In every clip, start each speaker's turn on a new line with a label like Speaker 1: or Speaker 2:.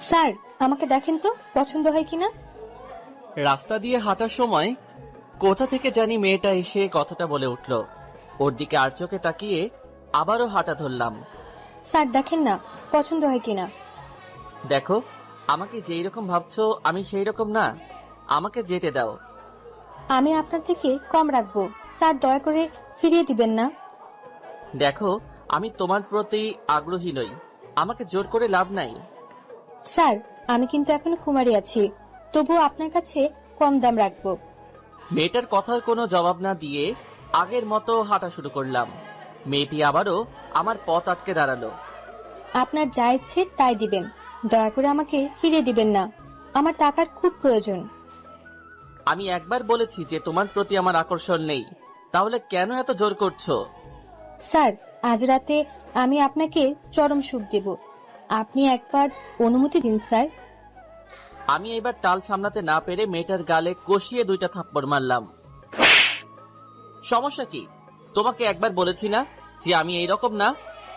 Speaker 1: Sir, আমাকে দেখেন তো পছন্দ হয় কিনা।
Speaker 2: রাস্তা দিয়ে হাঁটার সময় কোথা থেকে জানি মেয়েটা এসে কথাটা বলে উঠল। ওর দিকে আর চোখে তাকিয়ে আবারও হাঁটা ধরলাম।
Speaker 1: স্যার দেখেন না পছন্দ হয় কিনা।
Speaker 2: দেখো, আমাকে যেই রকম ভাবছো আমি সেই রকম না, আমাকে যেতে দাও।
Speaker 1: আমি আপনার থেকে কম রাখবো স্যার, দয়া করে ফিরিয়ে দিবেন না।
Speaker 2: দেখো, আমি তোমার প্রতি আগ্রহী নই, আমাকে জোর করে লাভ নাই।
Speaker 1: স্যার, আমি কিন্তু এখনো কুমারী আছি, তবুও আপনার কাছে কম দাম রাখবো।
Speaker 2: মেয়েটার কথার কোনো জবাব না দিয়ে আগের মতো হাঁটা শুরু করলাম। মেয়েটি আবারও আমার পথ আটকে দাঁড়ালো।
Speaker 1: আপনার যা ইচ্ছে তাই দিবেন, দয়া করে আমাকে ফিরিয়ে দিবেন না, আমার টাকার খুব প্রয়োজন।
Speaker 2: আমি একবার বলেছি যে তোমার প্রতি আমার আকর্ষণ নেই, তাহলে কেন এত জোর করছো?
Speaker 1: স্যার, আজ রাতে আমি আপনাকে চরম সুখ দেব, আপনি একবার অনুমতি দিন স্যার।
Speaker 2: আমি এবার টাল সামলাতে না পেরে মেয়েটার গালে কষিয়ে 2টা থাপ্পড় মারলাম। সমস্যা কি? তোমাকে একবার বলেছি না যে আমি এইরকম না,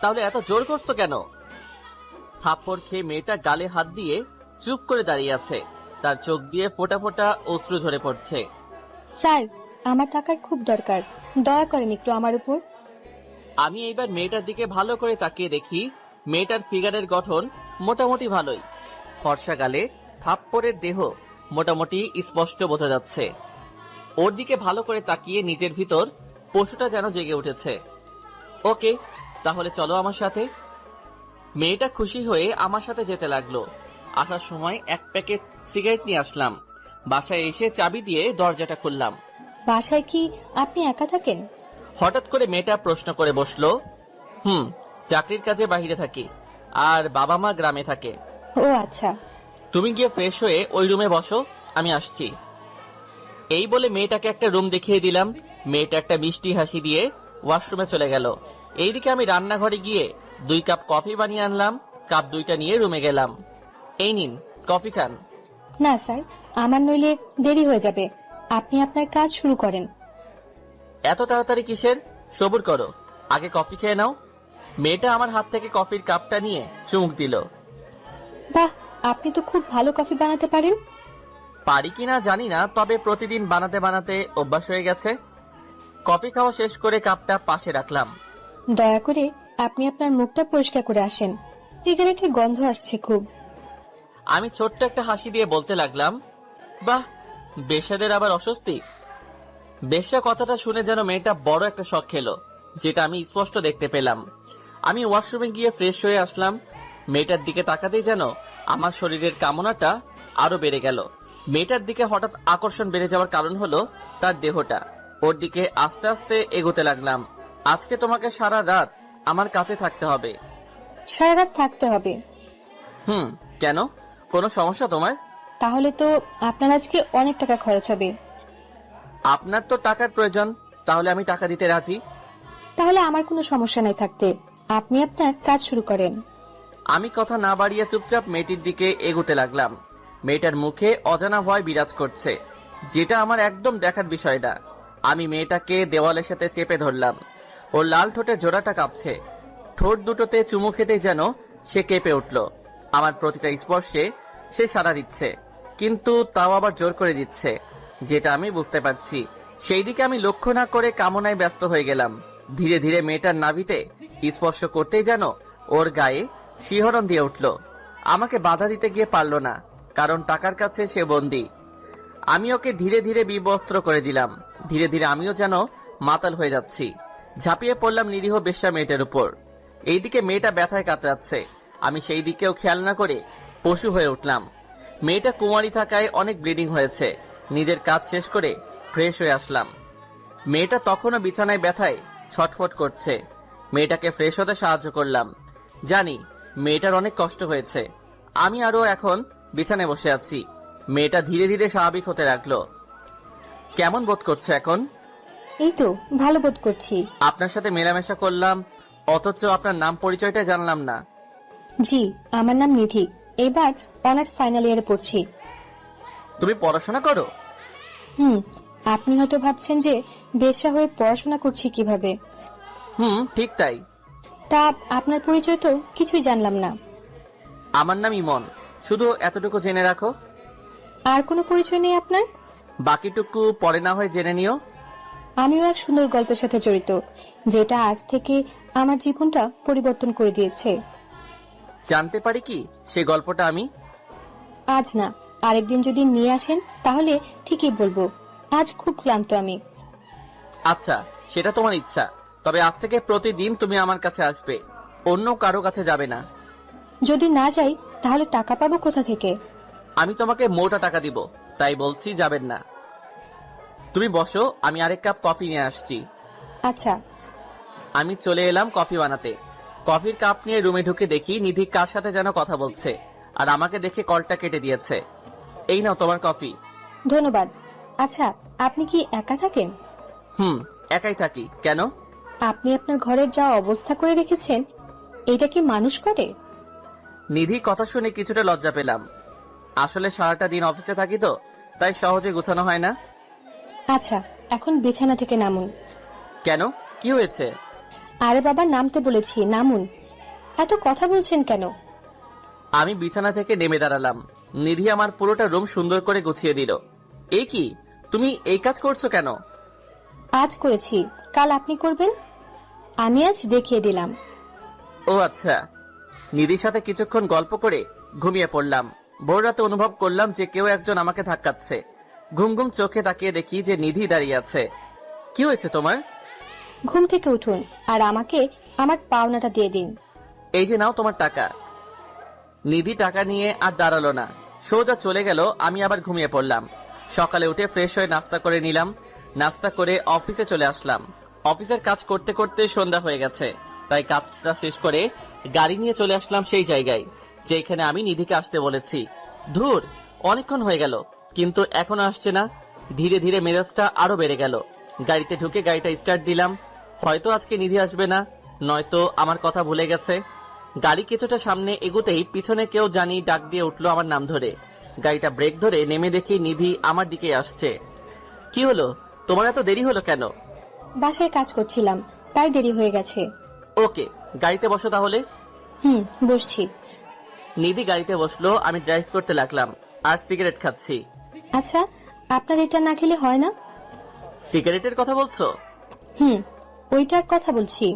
Speaker 2: তাহলে এত জোর করছো কেন? থাপ্পড় খেয়ে মেয়েটা গালে হাত দিয়ে চুপ করে দাঁড়িয়ে আছে, তার চোখ দিয়ে ফোঁটা ফোঁটা অশ্রু ঝরে পড়ছে।
Speaker 1: স্যার, আমার টাকার খুব দরকার, দয়া করেন একটু আমার উপর।
Speaker 2: আমি এইবার মেয়েটার দিকে ভালো করে তাকিয়ে দেখি মেয়েটার ফিগারের গঠন মোটামুটি ভালোই। ফর্সা গালে থাপ্পড়ের দেহ মোটামুটি স্পষ্ট বোঝা যাচ্ছে। ওর দিকে ভালো করে তাকিয়ে নিজের ভিতর পশুটা যেন জেগে উঠেছে। ওকে, তাহলে চলো আমার সাথে। মেয়েটা খুশি হয়ে আমার সাথে যেতে লাগলো। আসার সময় 1 প্যাকেট সিগারেট নিয়ে আসলাম। বাসায় এসে চাবি দিয়ে দরজাটা খুললাম।
Speaker 1: বাসায় কি আপনি একা থাকেন?
Speaker 2: হঠাৎ করে মেয়েটা প্রশ্ন করে বসলো। চাকরির কাজে বাইরে থাকি, আর বাবা মা গ্রামে থাকে।
Speaker 1: ও আচ্ছা।
Speaker 2: তুমি গিয়ে ফ্রেশ হয়ে ওই রুমে বসো, আমি আসছি। এই বলে মেয়েটাকে একটা রুম দেখিয়ে দিলাম। মেয়েটা একটা মিষ্টি হাসি দিয়ে ওয়াশরুমে চলে গেল। এইদিকে আমি রান্নাঘরে গিয়ে 2 কাপ কফি বানিয়ে আনলাম। কাপ 2টা নিয়ে রুমে গেলাম। এই নিন, কফি খান।
Speaker 1: না স্যার, আমার নইলে দেরি হয়ে যাবে, আপনি আপনার কাজ শুরু করেন।
Speaker 2: এত তাড়াতাড়ি কিসের? সবুর করো, আগে কফি খেয়ে নাও। মেয়েটা আমার হাত থেকে কফির কাপটা নিয়ে চুমুক দিল।
Speaker 1: বাহ, আপনি তো খুব ভালো কফি বানাতে পারেন।
Speaker 2: পারি কিনা জানি না, তবে প্রতিদিন বানাতে বানাতে অভ্যাস হয়ে গেছে। কফি খাওয়া শেষ করে কাপটা পাশে রাখলাম।
Speaker 1: দয়া করে আপনি আপনার মুখটা পরিষ্কার করে আসেন, সিগারেটের গন্ধ আসছে খুব।
Speaker 2: আমি ছোট্ট একটা হাসি দিয়ে বলতে লাগলাম, বাহ, বেশ্যাদের আবার অস্বস্তি। বেশ্যা কথাটা শুনে যেন মেয়েটা বড় একটা শক খেলো, যেটা আমি স্পষ্ট দেখতে পেলাম। আমি ওয়াশরুমে গিয়ে ফ্রেশ হয়ে আসলাম। মেয়েটার দিকে তাকাতেই যেন আমার শরীরের কামনাটা আরো বেড়ে গেল। মেয়েটার দিকে হঠাৎ আকর্ষণ বেড়ে যাওয়ার কারণ হলো তার দেহটা। ওর দিকে আস্তে আস্তে এগোতে লাগলাম। আজকে তোমাকে সারা রাত আমার কাছে থাকতে হবে।
Speaker 1: সারা রাত থাকতে হবে?
Speaker 2: কেন? কোনো সমস্যা তোমার?
Speaker 1: তাহলে তো আপনার আজকে অনেক টাকা খরচ হবে।
Speaker 2: আপনার তো টাকার প্রয়োজন, তাহলে আমি টাকা দিতে রাজি।
Speaker 1: তাহলে আমার কোনো সমস্যা নাই থাকতে, আপনি আপনার কাজ শুরু করেন।
Speaker 2: আমি কথা না বাড়িয়ে চুপচাপ মেয়েটির দিকে এগোতে লাগলাম। মেয়েটার মুখে অজানা ভয় বিরাজ করছে, যেটা আমার একদম দেখার বিষয় না। আমি মেয়েটাকে দেওয়ালের সাথে চেপে ধরলাম। ওর লাল ঠোঁটের জোড়াটা কাঁপছে। ঠোঁট দুটোতে চুমু খেতেই যেন সে কেঁপে উঠল। আমার প্রতিটা স্পর্শে সে সাড়া দিচ্ছে, কিন্তু তাও আবার জোর করে দিচ্ছে, যেটা আমি বুঝতে পারছি। সেই দিকে আমি লক্ষ্য না করে কামনায় ব্যস্ত হয়ে গেলাম। ধীরে ধীরে মেয়েটার নাভিতে স্পর্শ করতেই যেন ওর গায়ে শিহরণ দিয়ে উঠল। আমাকে বাধা দিতে গিয়ে পারল না, কারণ টাকার কাছে সে বন্দী। আমি ওকে ধীরে ধীরে বিবস্ত্র করে দিলাম। ধীরে ধীরে আমিও যেন মাতাল হয়ে যাচ্ছি। ঝাঁপিয়ে পড়লাম নিরীহ বেশ্যা মেয়েটার উপর। এইদিকে মেয়েটা ব্যথায় কাতরাচ্ছে, আমি সেই দিকেও খেয়াল না করে পশু হয়ে উঠলাম। মেয়েটা কুমারী থাকায় অনেক ব্লিডিং হয়েছে। নিজের কাজ শেষ করে ফ্রেশ হয়ে আসলাম। মেয়েটা তখনও বিছানায় ব্যথায় ছটফট করছে। মেয়েটাকে ফ্রেশ হতে সাহায্য করলাম। জানি মেয়েটার অনেক কষ্ট হয়েছে। আমি আরো এখন বিছানায় বসে আছি। মেয়েটা ধীরে ধীরে স্বাভাবিক হতে লাগলো। কেমন বোধ করছে এখন?
Speaker 1: এই তো ভালো বোধ করছি।
Speaker 2: আপনার সাথে মেলামেশা করলাম, অথচ আপনার নাম পরিচয়টা জানলাম না।
Speaker 1: জি, আমার নাম নিধি, এবার অনার্স ফাইনাল ইয়ারে পড়ছি।
Speaker 2: তুমি পড়াশোনা করো?
Speaker 1: আপনি হয়তো ভাবছেন যে বেশ্যা হয়ে পড়াশোনা করছি কিভাবে।
Speaker 2: ঠিক তাই।
Speaker 1: তা আপনার পরিচয় তো কিছুই জানলাম না।
Speaker 2: আমার নাম ইমন, শুধু এতটুকু জেনে রাখো।
Speaker 1: আর কোনো পরিচয় নেই আপনার?
Speaker 2: বাকিটুকু পরে না হয় জেনে নিও।
Speaker 1: আমিও এক সুন্দর গল্পের সাথে জড়িত, যেটা আজ থেকে আমার জীবনটা পরিবর্তন করে দিয়েছে।
Speaker 2: জানতে পারি কি সেই গল্পটা আমি?
Speaker 1: আজ না, আরেকদিন যদি নিয়ে আসেন তাহলে ঠিকই বলবো। আজ খুব ক্লান্ত আমি।
Speaker 2: আচ্ছা, সেটা তোমার ইচ্ছা, তবে আজ থেকে প্রতিদিন তুমি আমার কাছে আসবে, অন্য কারো কাছে যাবে না।
Speaker 1: যদি না যাই তাহলে টাকা পাবো কোথা থেকে?
Speaker 2: আমি তোমাকে মোটা টাকা দিব, তাই বলছি যাবেন না। তুমি বসো, আমি আরেক কাপ কফি নিয়ে আসছি।
Speaker 1: আচ্ছা।
Speaker 2: আমি চলে এলাম কফি বানাতে। কফির কাপ নিয়ে রুমে ঢুকে দেখি নিধি কার সাথে যেন কথা বলছে, আর আমাকে দেখে কলটা কেটে দিয়েছে। এই নাও তোমার কফি।
Speaker 1: ধন্যবাদ। আচ্ছা, আপনি কি একা থাকেন?
Speaker 2: একাই থাকি। কেন?
Speaker 1: আপনি আপনার ঘরের যা অবস্থা করে রেখেছেন, এটা কি মানুষ করে?
Speaker 2: নিধি কথা শুনে কিছুটা লজ্জা পেলাম। আসলে সারাটা দিন অফিসে থাকি তো, তাই সহজে গোছানো হয় না।
Speaker 1: আচ্ছা, এখন বিছানা থেকে নামুন।
Speaker 2: কেন, কি হয়েছে?
Speaker 1: আরে বাবা, নামতে বলেছি, নামুন। এত কথা বলছেন কেন?
Speaker 2: আমি বিছানা থেকে নেমে দাঁড়ালাম। নিধি আমার পুরোটা রুম সুন্দর করে গুছিয়ে দিল। এই কি, তুমি এই কাজ করছো কেন?
Speaker 1: আজ করেছি, কাল আপনি করবেন। আমি আজ দেখিয়ে দিলাম।
Speaker 2: ও আচ্ছা। নিধির সাথে কিছুক্ষণ গল্প করে ঘুমিয়ে পড়লাম। ভোর রাতে অনুভব করলাম যে কেউ একজন আমাকে ধাক্কাচ্ছে। ঘুম ঘুম চোখে তাকিয়ে দেখি যে নিধি দাঁড়িয়ে আছে। কি হয়েছে তোমার?
Speaker 1: ঘুম থেকে উঠুন আর আমাকে আমার পাওনাটা দিয়ে দিন।
Speaker 2: এই যে নাও তোমার টাকা। নিধি টাকা নিয়ে আর দাঁড়ালো না, সোজা চলে গেল। আমি আবার ঘুমিয়ে পড়লাম। সকালে উঠে ফ্রেশ হয়ে নাস্তা করে নিলাম। নাস্তা করে অফিসে চলে আসলাম। অফিসের কাজ করতে করতে সন্ধ্যা হয়ে গেছে, তাই কাজটা শেষ করে গাড়ি নিয়ে চলে আসলাম সেই জায়গায় যেখানে আমি নিধিকে আসতে বলেছি। ধুর, অনেকক্ষণ হয়ে গেল কিন্তু এখনো আসছে না। ধীরে ধীরে মেজাজটা আরো বেড়ে গেল। গাড়িতে ঢুকে গাড়িটা স্টার্ট দিলাম। হয়তো আজকে নিধি আসবে না, নয়তো আমার কথা ভুলে গেছে। গাড়ি কিছুটা সামনে এগোতেই পিছনে কেউ জানি ডাক দিয়ে উঠলো আমার নাম ধরে। গাড়িটা ব্রেক ধরে নেমে দেখি নিধি আমার দিকে আসছে। কি হলো, তোমার এত দেরি হলো কেন?
Speaker 1: বাসায় কাজ করছিলাম, তাই দেরি হয়ে গেছে।
Speaker 2: ওকে, গাড়িতে বসো তাহলে।
Speaker 1: বসছি।
Speaker 2: নিধি গাড়িতে বসলো, আমি ড্রাইভ করতে লাগলাম আর সিগারেট খাচ্ছি।
Speaker 1: আচ্ছা, আপনার এটা না খেলে হয় না?
Speaker 2: সিগারেটের কথা বলছো?
Speaker 1: ওইটার কথা বলছি।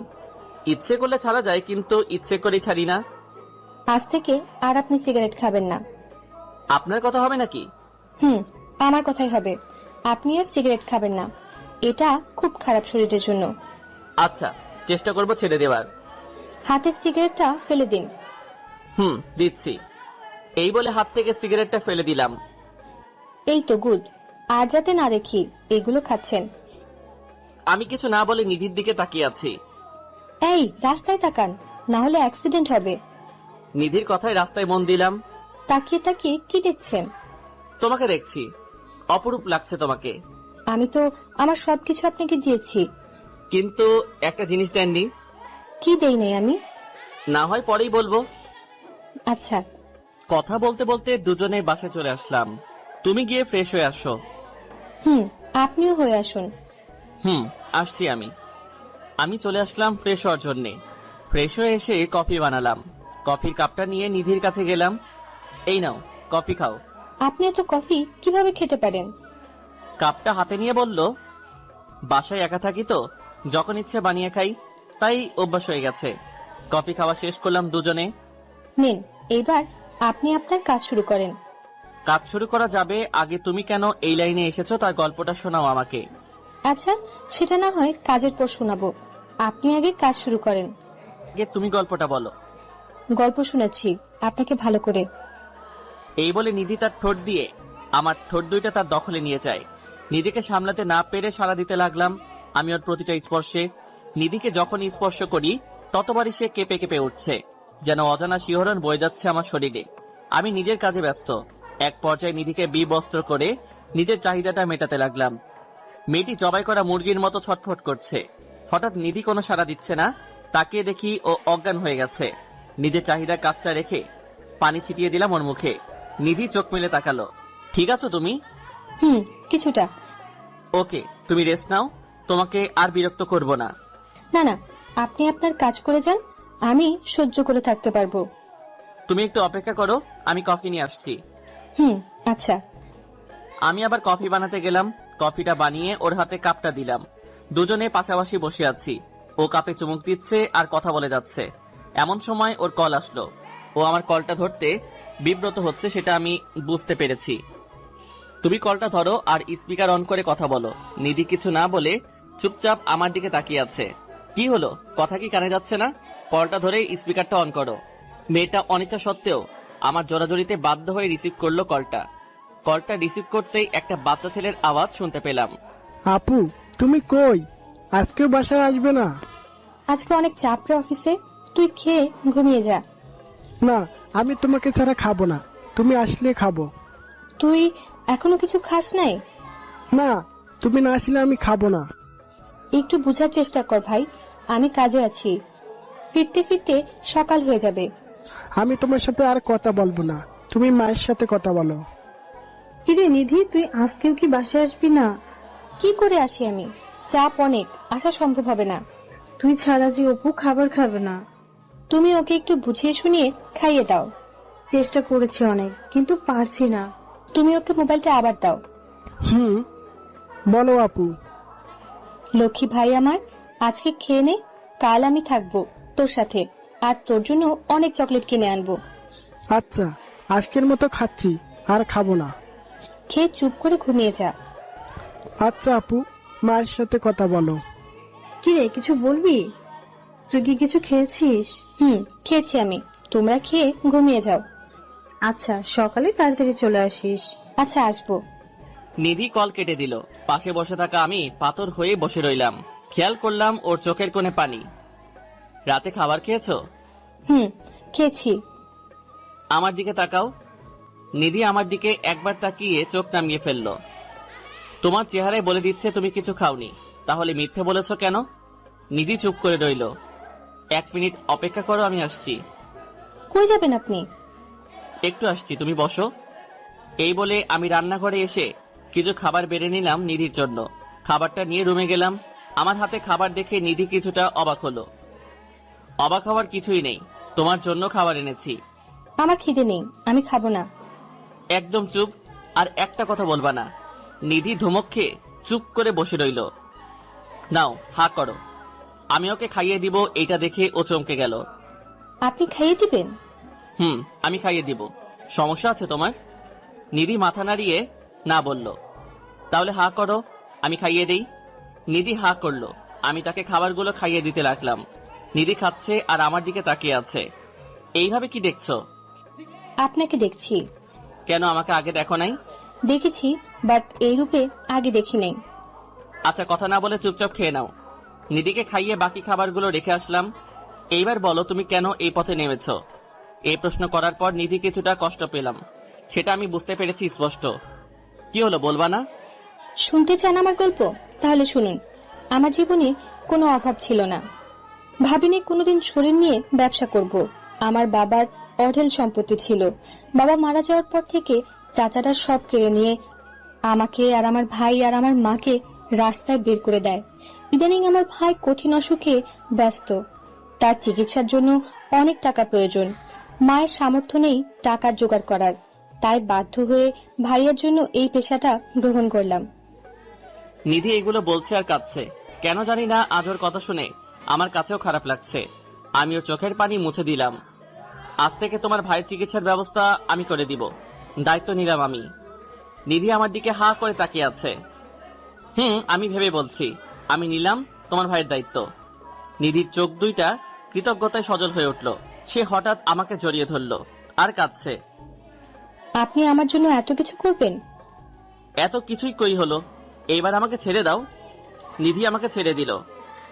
Speaker 2: ইচ্ছে করলে ছাড়া যায়, কিন্তু ইচ্ছে করে ছাড়ি না।
Speaker 1: আজ থেকে আর আপনি সিগারেট খাবেন না।
Speaker 2: আপনার কথা হবে নাকি?
Speaker 1: আমার কথাই হবে। আপনি আর সিগারেট খাবেন না, এটা খুব খারাপ শরীরের জন্য।
Speaker 2: আচ্ছা, চেষ্টা করবো ছেড়ে দেওয়ার।
Speaker 1: হাতের সিগারেটটা ফেলে দিন।
Speaker 2: দিচ্ছি। এই বলে হাত থেকে সিগারেটটা ফেলে দিলাম।
Speaker 1: এই তো গুড। আর যাতে না দেখি এগুলো খাচ্ছেন।
Speaker 2: আমি কিছু না বলে নিধির দিকে তাকিয়ে আছি।
Speaker 1: এই, রাস্তায় তাকান, না হলে অ্যাক্সিডেন্ট হবে।
Speaker 2: নিধির কথায় রাস্তায় মন দিলাম।
Speaker 1: তাকিয়ে তাকিয়ে কি দেখছেন?
Speaker 2: তোমাকে দেখছি, অপরূপ লাগছে তোমাকে।
Speaker 1: আমি তো আমার সবকিছু আপনাকে দিয়েছি।
Speaker 2: কিন্তু একটা জিনিস দেননি।
Speaker 1: কি দেই নাই আমি?
Speaker 2: না হয় পরেই বলবো।
Speaker 1: আচ্ছা।
Speaker 2: কথা বলতে বলতে দুজনে বাসায় চলে আসলাম। তুমি গিয়ে ফ্রেশ হয়ে আসো।
Speaker 1: আপনিও হয়ে আসুন।
Speaker 2: আসছি আমি। আমি চলে আসলাম ফ্রেশ হওয়ার জন্যে। ফ্রেশ হয়ে এসে কফি বানালাম। কফির কাপটা নিয়ে নিধির কাছে গেলাম। এই নাও, কফি খাও।
Speaker 1: আপনি এত কফি কিভাবে খেতে পারেন?
Speaker 2: কাপটা হাতে নিয়ে বলল, বাসায় একা থাকি তো, যখন ইচ্ছে বানিয়ে খাই, তাই অভ্যাস হয়ে গেছে। কফি খাওয়া শেষ করলাম দুজনে।
Speaker 1: নিন, এবার আপনি আপনার কাজ শুরু করেন।
Speaker 2: কাজ শুরু করা যাবে, আগে তুমি কেন এই লাইনে এসেছো তার গল্পটা শোনাও আমাকে।
Speaker 1: আচ্ছা, সেটা না হয় কাজের পর শোনাবো। আপনি আগে কাজ শুরু করেন।
Speaker 2: আগে তুমি গল্পটা বলো।
Speaker 1: গল্প শুনেছি আপনাকে ভালো করে।
Speaker 2: এই বলে নিধি তার ঠোঁট দিয়ে আমার ঠোঁট দুইটা তার দখলে নিয়ে যায়। নিজেকে সামলাতে না পেরে সাড়া দিতে লাগলাম আমি ওর প্রতিটা স্পর্শে। নিধিকে যখন স্পর্শ করি ততবারই সে কেঁপে কেঁপে উঠছে, যেন অজানা শিহরণ বয়ে যাচ্ছে আমার শরীরে। আমি নিজের কাজে ব্যস্ত। এক পর্যায়ে নিধিকে বিবস্ত্র করে নিজের চাহিদাটা মেটাতে লাগলাম। মেয়েটি জবাই করা মুরগির মতো ছটফট করছে। হঠাৎ নিধি কোনো সাড়া দিচ্ছে না। তাকিয়ে দেখি ও অজ্ঞান হয়ে গেছে। নিজের চাহিদার কাজটা রেখে পানি ছিটিয়ে দিলাম ওর মুখে। নিধি চোখ মেলে তাকালো। ঠিক আছো তুমি?
Speaker 1: কিছুটা।
Speaker 2: ওকে, তুমি রেস্ট নাও, তোমাকে আর বিরক্ত করব না।
Speaker 1: না না, আপনি আপনার কাজ করে যান, আমি সহ্য করে থাকতে পারবো।
Speaker 2: তুমি একটু অপেক্ষা করো, আমি কফি নিয়ে আসছি।
Speaker 1: হুম, আচ্ছা।
Speaker 2: আমি আবার কফি বানাতে গেলাম। কফিটা বানিয়ে ওর হাতে কাপটা দিলাম। দুজনে পাশাপাশি বসে আছি। ও কাপে চুমুক দিচ্ছে আর কথা বলে যাচ্ছে। এমন সময় ওর কল আসলো। ও আমার কলটা ধরতে বিব্রত হচ্ছে, সেটা আমি বুঝতে পেরেছি। তুমি কলটা ধরো আর স্পিকার অন করে কথা বলো। নিধি কিছু না বলে চুপচাপ আমার দিকে তাকিয়ে আছে। কি হলো, কথা কি কানে যাচ্ছে না? কলটা ধরে স্পিকারটা অন করো। মেয়েটা অনিচ্ছা সত্ত্বেও আমার জোরাজোরিতে বাধ্য হয়ে রিসিভ করলো কলটা। কলটা রিসিভ করতেই একটা বাচ্চা ছেলের আওয়াজ শুনতে পেলাম।
Speaker 3: আপু, তুমি কই? আজকেও বাসায় আসবে না?
Speaker 1: আজকে অনেক চাপ রে অফিসে, তুই খেয়ে ঘুমিয়ে যা।
Speaker 3: না, আমি তোমাকে ছাড়া খাবো না, তুমি আসলে খাবো।
Speaker 1: তুই এখনো কিছু খাস নাই?
Speaker 3: না, তুমি না আসলে আমি খাবো না।
Speaker 1: একটু বুঝার চেষ্টা কর ভাই, আমি কাজে আছি। ফিরতে ফিরতে সকাল হয়ে যাবে।
Speaker 3: আমি তোমার সাথে আর কথা বলবো না, তুমি মায়ের সাথে কথা বলো।
Speaker 4: কিরে নিধি, তুই আজকেও কি বাসায় আসবি না?
Speaker 1: কি করে আসি আমি? চাপ অনেক, আসা সম্ভব হবে না।
Speaker 4: তুই ছাড়া যে অপু খাবার খাবে না।
Speaker 1: তুমি ওকে একটু বুঝিয়ে শুনিয়ে খাইয়ে দাও।
Speaker 4: চেষ্টা করেছি অনেক, কিন্তু পারছি না।
Speaker 1: তুমি ওকে মোবাইলটা আবার দাও।
Speaker 3: বলো আপু।
Speaker 1: লক্ষ্মী ভাই আমার, আজকে খেয়ে নে, কাল আমি থাকবো তোর সাথে, আর তোর জন্য অনেক চকলেট কিনে আনবো।
Speaker 3: আচ্ছা, আজকের মতো খাচ্ছি, আর খাবো না।
Speaker 1: খেয়ে চুপ করে ঘুমিয়ে যা।
Speaker 3: আচ্ছা আপু, মায়ের সাথে কথা বলো।
Speaker 4: কিরে, কিছু বলবি? তুই কি কিছু খেয়েছিস?
Speaker 1: খেয়েছি আমি, তোমরা খেয়ে ঘুমিয়ে যাও।
Speaker 4: আচ্ছা, সকালে তাড়াতাড়ি চলে আসিস।
Speaker 1: আচ্ছা, আসবো।
Speaker 2: নিধি কল কেটে দিল। পাশে বসে থাকা আমি পাথর হয়ে বসে রইলাম। খেয়াল করলাম ওর চোখের কোণে পানি। রাতে খাবার খেয়েছো?
Speaker 1: খেয়েছি।
Speaker 2: আমার দিকে তাকাও। নিধি আমার দিকে একবার তাকিয়ে চোখ নামিয়ে ফেললো। তোমার চেহারায় বলে দিচ্ছে তুমি কিছু খাওনি, তাহলে মিথ্যে বলেছ কেন? নিধি চুপ করে রইল। 1 মিনিট অপেক্ষা করো, আমি আসছি।
Speaker 1: কই যাবেন আপনি?
Speaker 2: একটু আসছি, তুমি বসো। এই বলে আমি রান্নাঘরে এসে কিছু খাবার বেড়ে নিলাম নিধির জন্য। খাবারটা নিয়ে রুমে গেলাম। আমার হাতে খাবার দেখে নিধি কিছুটা অবাক হলো। অবাক হওয়ার কিছুই নেই, তোমার জন্য খাবার এনেছি।
Speaker 1: আমার খিদে নেই, আমি খাবো না।
Speaker 2: একদম চুপ, আর একটা কথা বলবা না। নিধি ধমক খেয়ে চুপ করে বসে রইল। নাও, হা করো, আমি ওকে খাইয়ে দিব। এইটা দেখে ও চমকে গেল।
Speaker 1: আপনি খাইয়ে দিবেন?
Speaker 2: আমি খাইয়ে দিব। সমস্যা আছে তোমার? নিধি মাথা নাড়িয়ে না বলল। তাহলে হা করো, আমি খাইয়ে দেই। নিধি হা করলো। আমি তাকে খাবারগুলো খাইয়ে দিতে লাগলাম। নিধি খাচ্ছে আর আমার দিকে তাকিয়ে আছে। এইভাবে কি দেখছো?
Speaker 1: আপনাকে দেখছি।
Speaker 2: কেন, আমাকে আগে দেখো নাই?
Speaker 1: দেখেছি, বাট এই রূপে আগে দেখি নাই।
Speaker 2: আচ্ছা, কথা না বলে চুপচাপ খেয়ে নাও। নিধিকে খাইয়ে বাকি খাবারগুলো রেখে আসলাম। এইবার বলো, তুমি কেন এই পথে নেমেছ? এই প্রশ্ন করার পর নিধি কিছুটা কষ্ট পেলাম, সেটা আমি বুঝতে পেরেছি স্পষ্ট। কি হলো, বলবা না?
Speaker 1: শুনতে চান আমার গল্প? তাহলে শুনুন। আমার জীবনে কোনো অভাব ছিল না। ভাবিনি কোনোদিন শরীর নিয়ে ব্যবসা করব। আমার বাবার অঢেল সম্পত্তি ছিল। বাবা মারা যাওয়ার পর থেকে চাচারা সব কেড়ে নিয়ে আমাকে আর আমার ভাই আর আমার মাকে রাস্তায় বের করে দেয়। ইদানিং আমার ভাই কঠিন অসুখে ব্যস্ত। তার চিকিৎসার জন্য অনেক টাকা প্রয়োজন। মায়ের সামর্থ্য নেই টাকার জোগাড় করার, তাই বাধ্য হয়ে ভাইয়ের জন্য এই পেশাটা গ্রহণ করলাম।
Speaker 2: নিধি এগুলো বলছে আর কাঁদছে। কেন জানি না, আজ ওর কথা শুনে আমার কাছেও খারাপ লাগছে। আমি ওর চোখের পানি মুছে দিলাম। আজ থেকে তোমার ভাইয়ের চিকিৎসার ব্যবস্থা আমি করে দিব, দায়িত্ব নিলাম আমি। নিধি আমার দিকে হা করে তাকিয়ে আছে। আমি ভেবে বলছি, আমি নিলাম তোমার ভাইয়ের দায়িত্ব। নিধির চোখ দুইটা কৃতজ্ঞতায় সজল হয়ে উঠল। সে হঠাৎ আমাকে জড়িয়ে ধরল আর কাঁদছে।
Speaker 1: আপনি আমার জন্য এত কিছু করবেন?
Speaker 2: এত কিছুই কই হলো, এইবার আমাকে ছেড়ে দাও। নিধি আমাকে ছেড়ে দিল।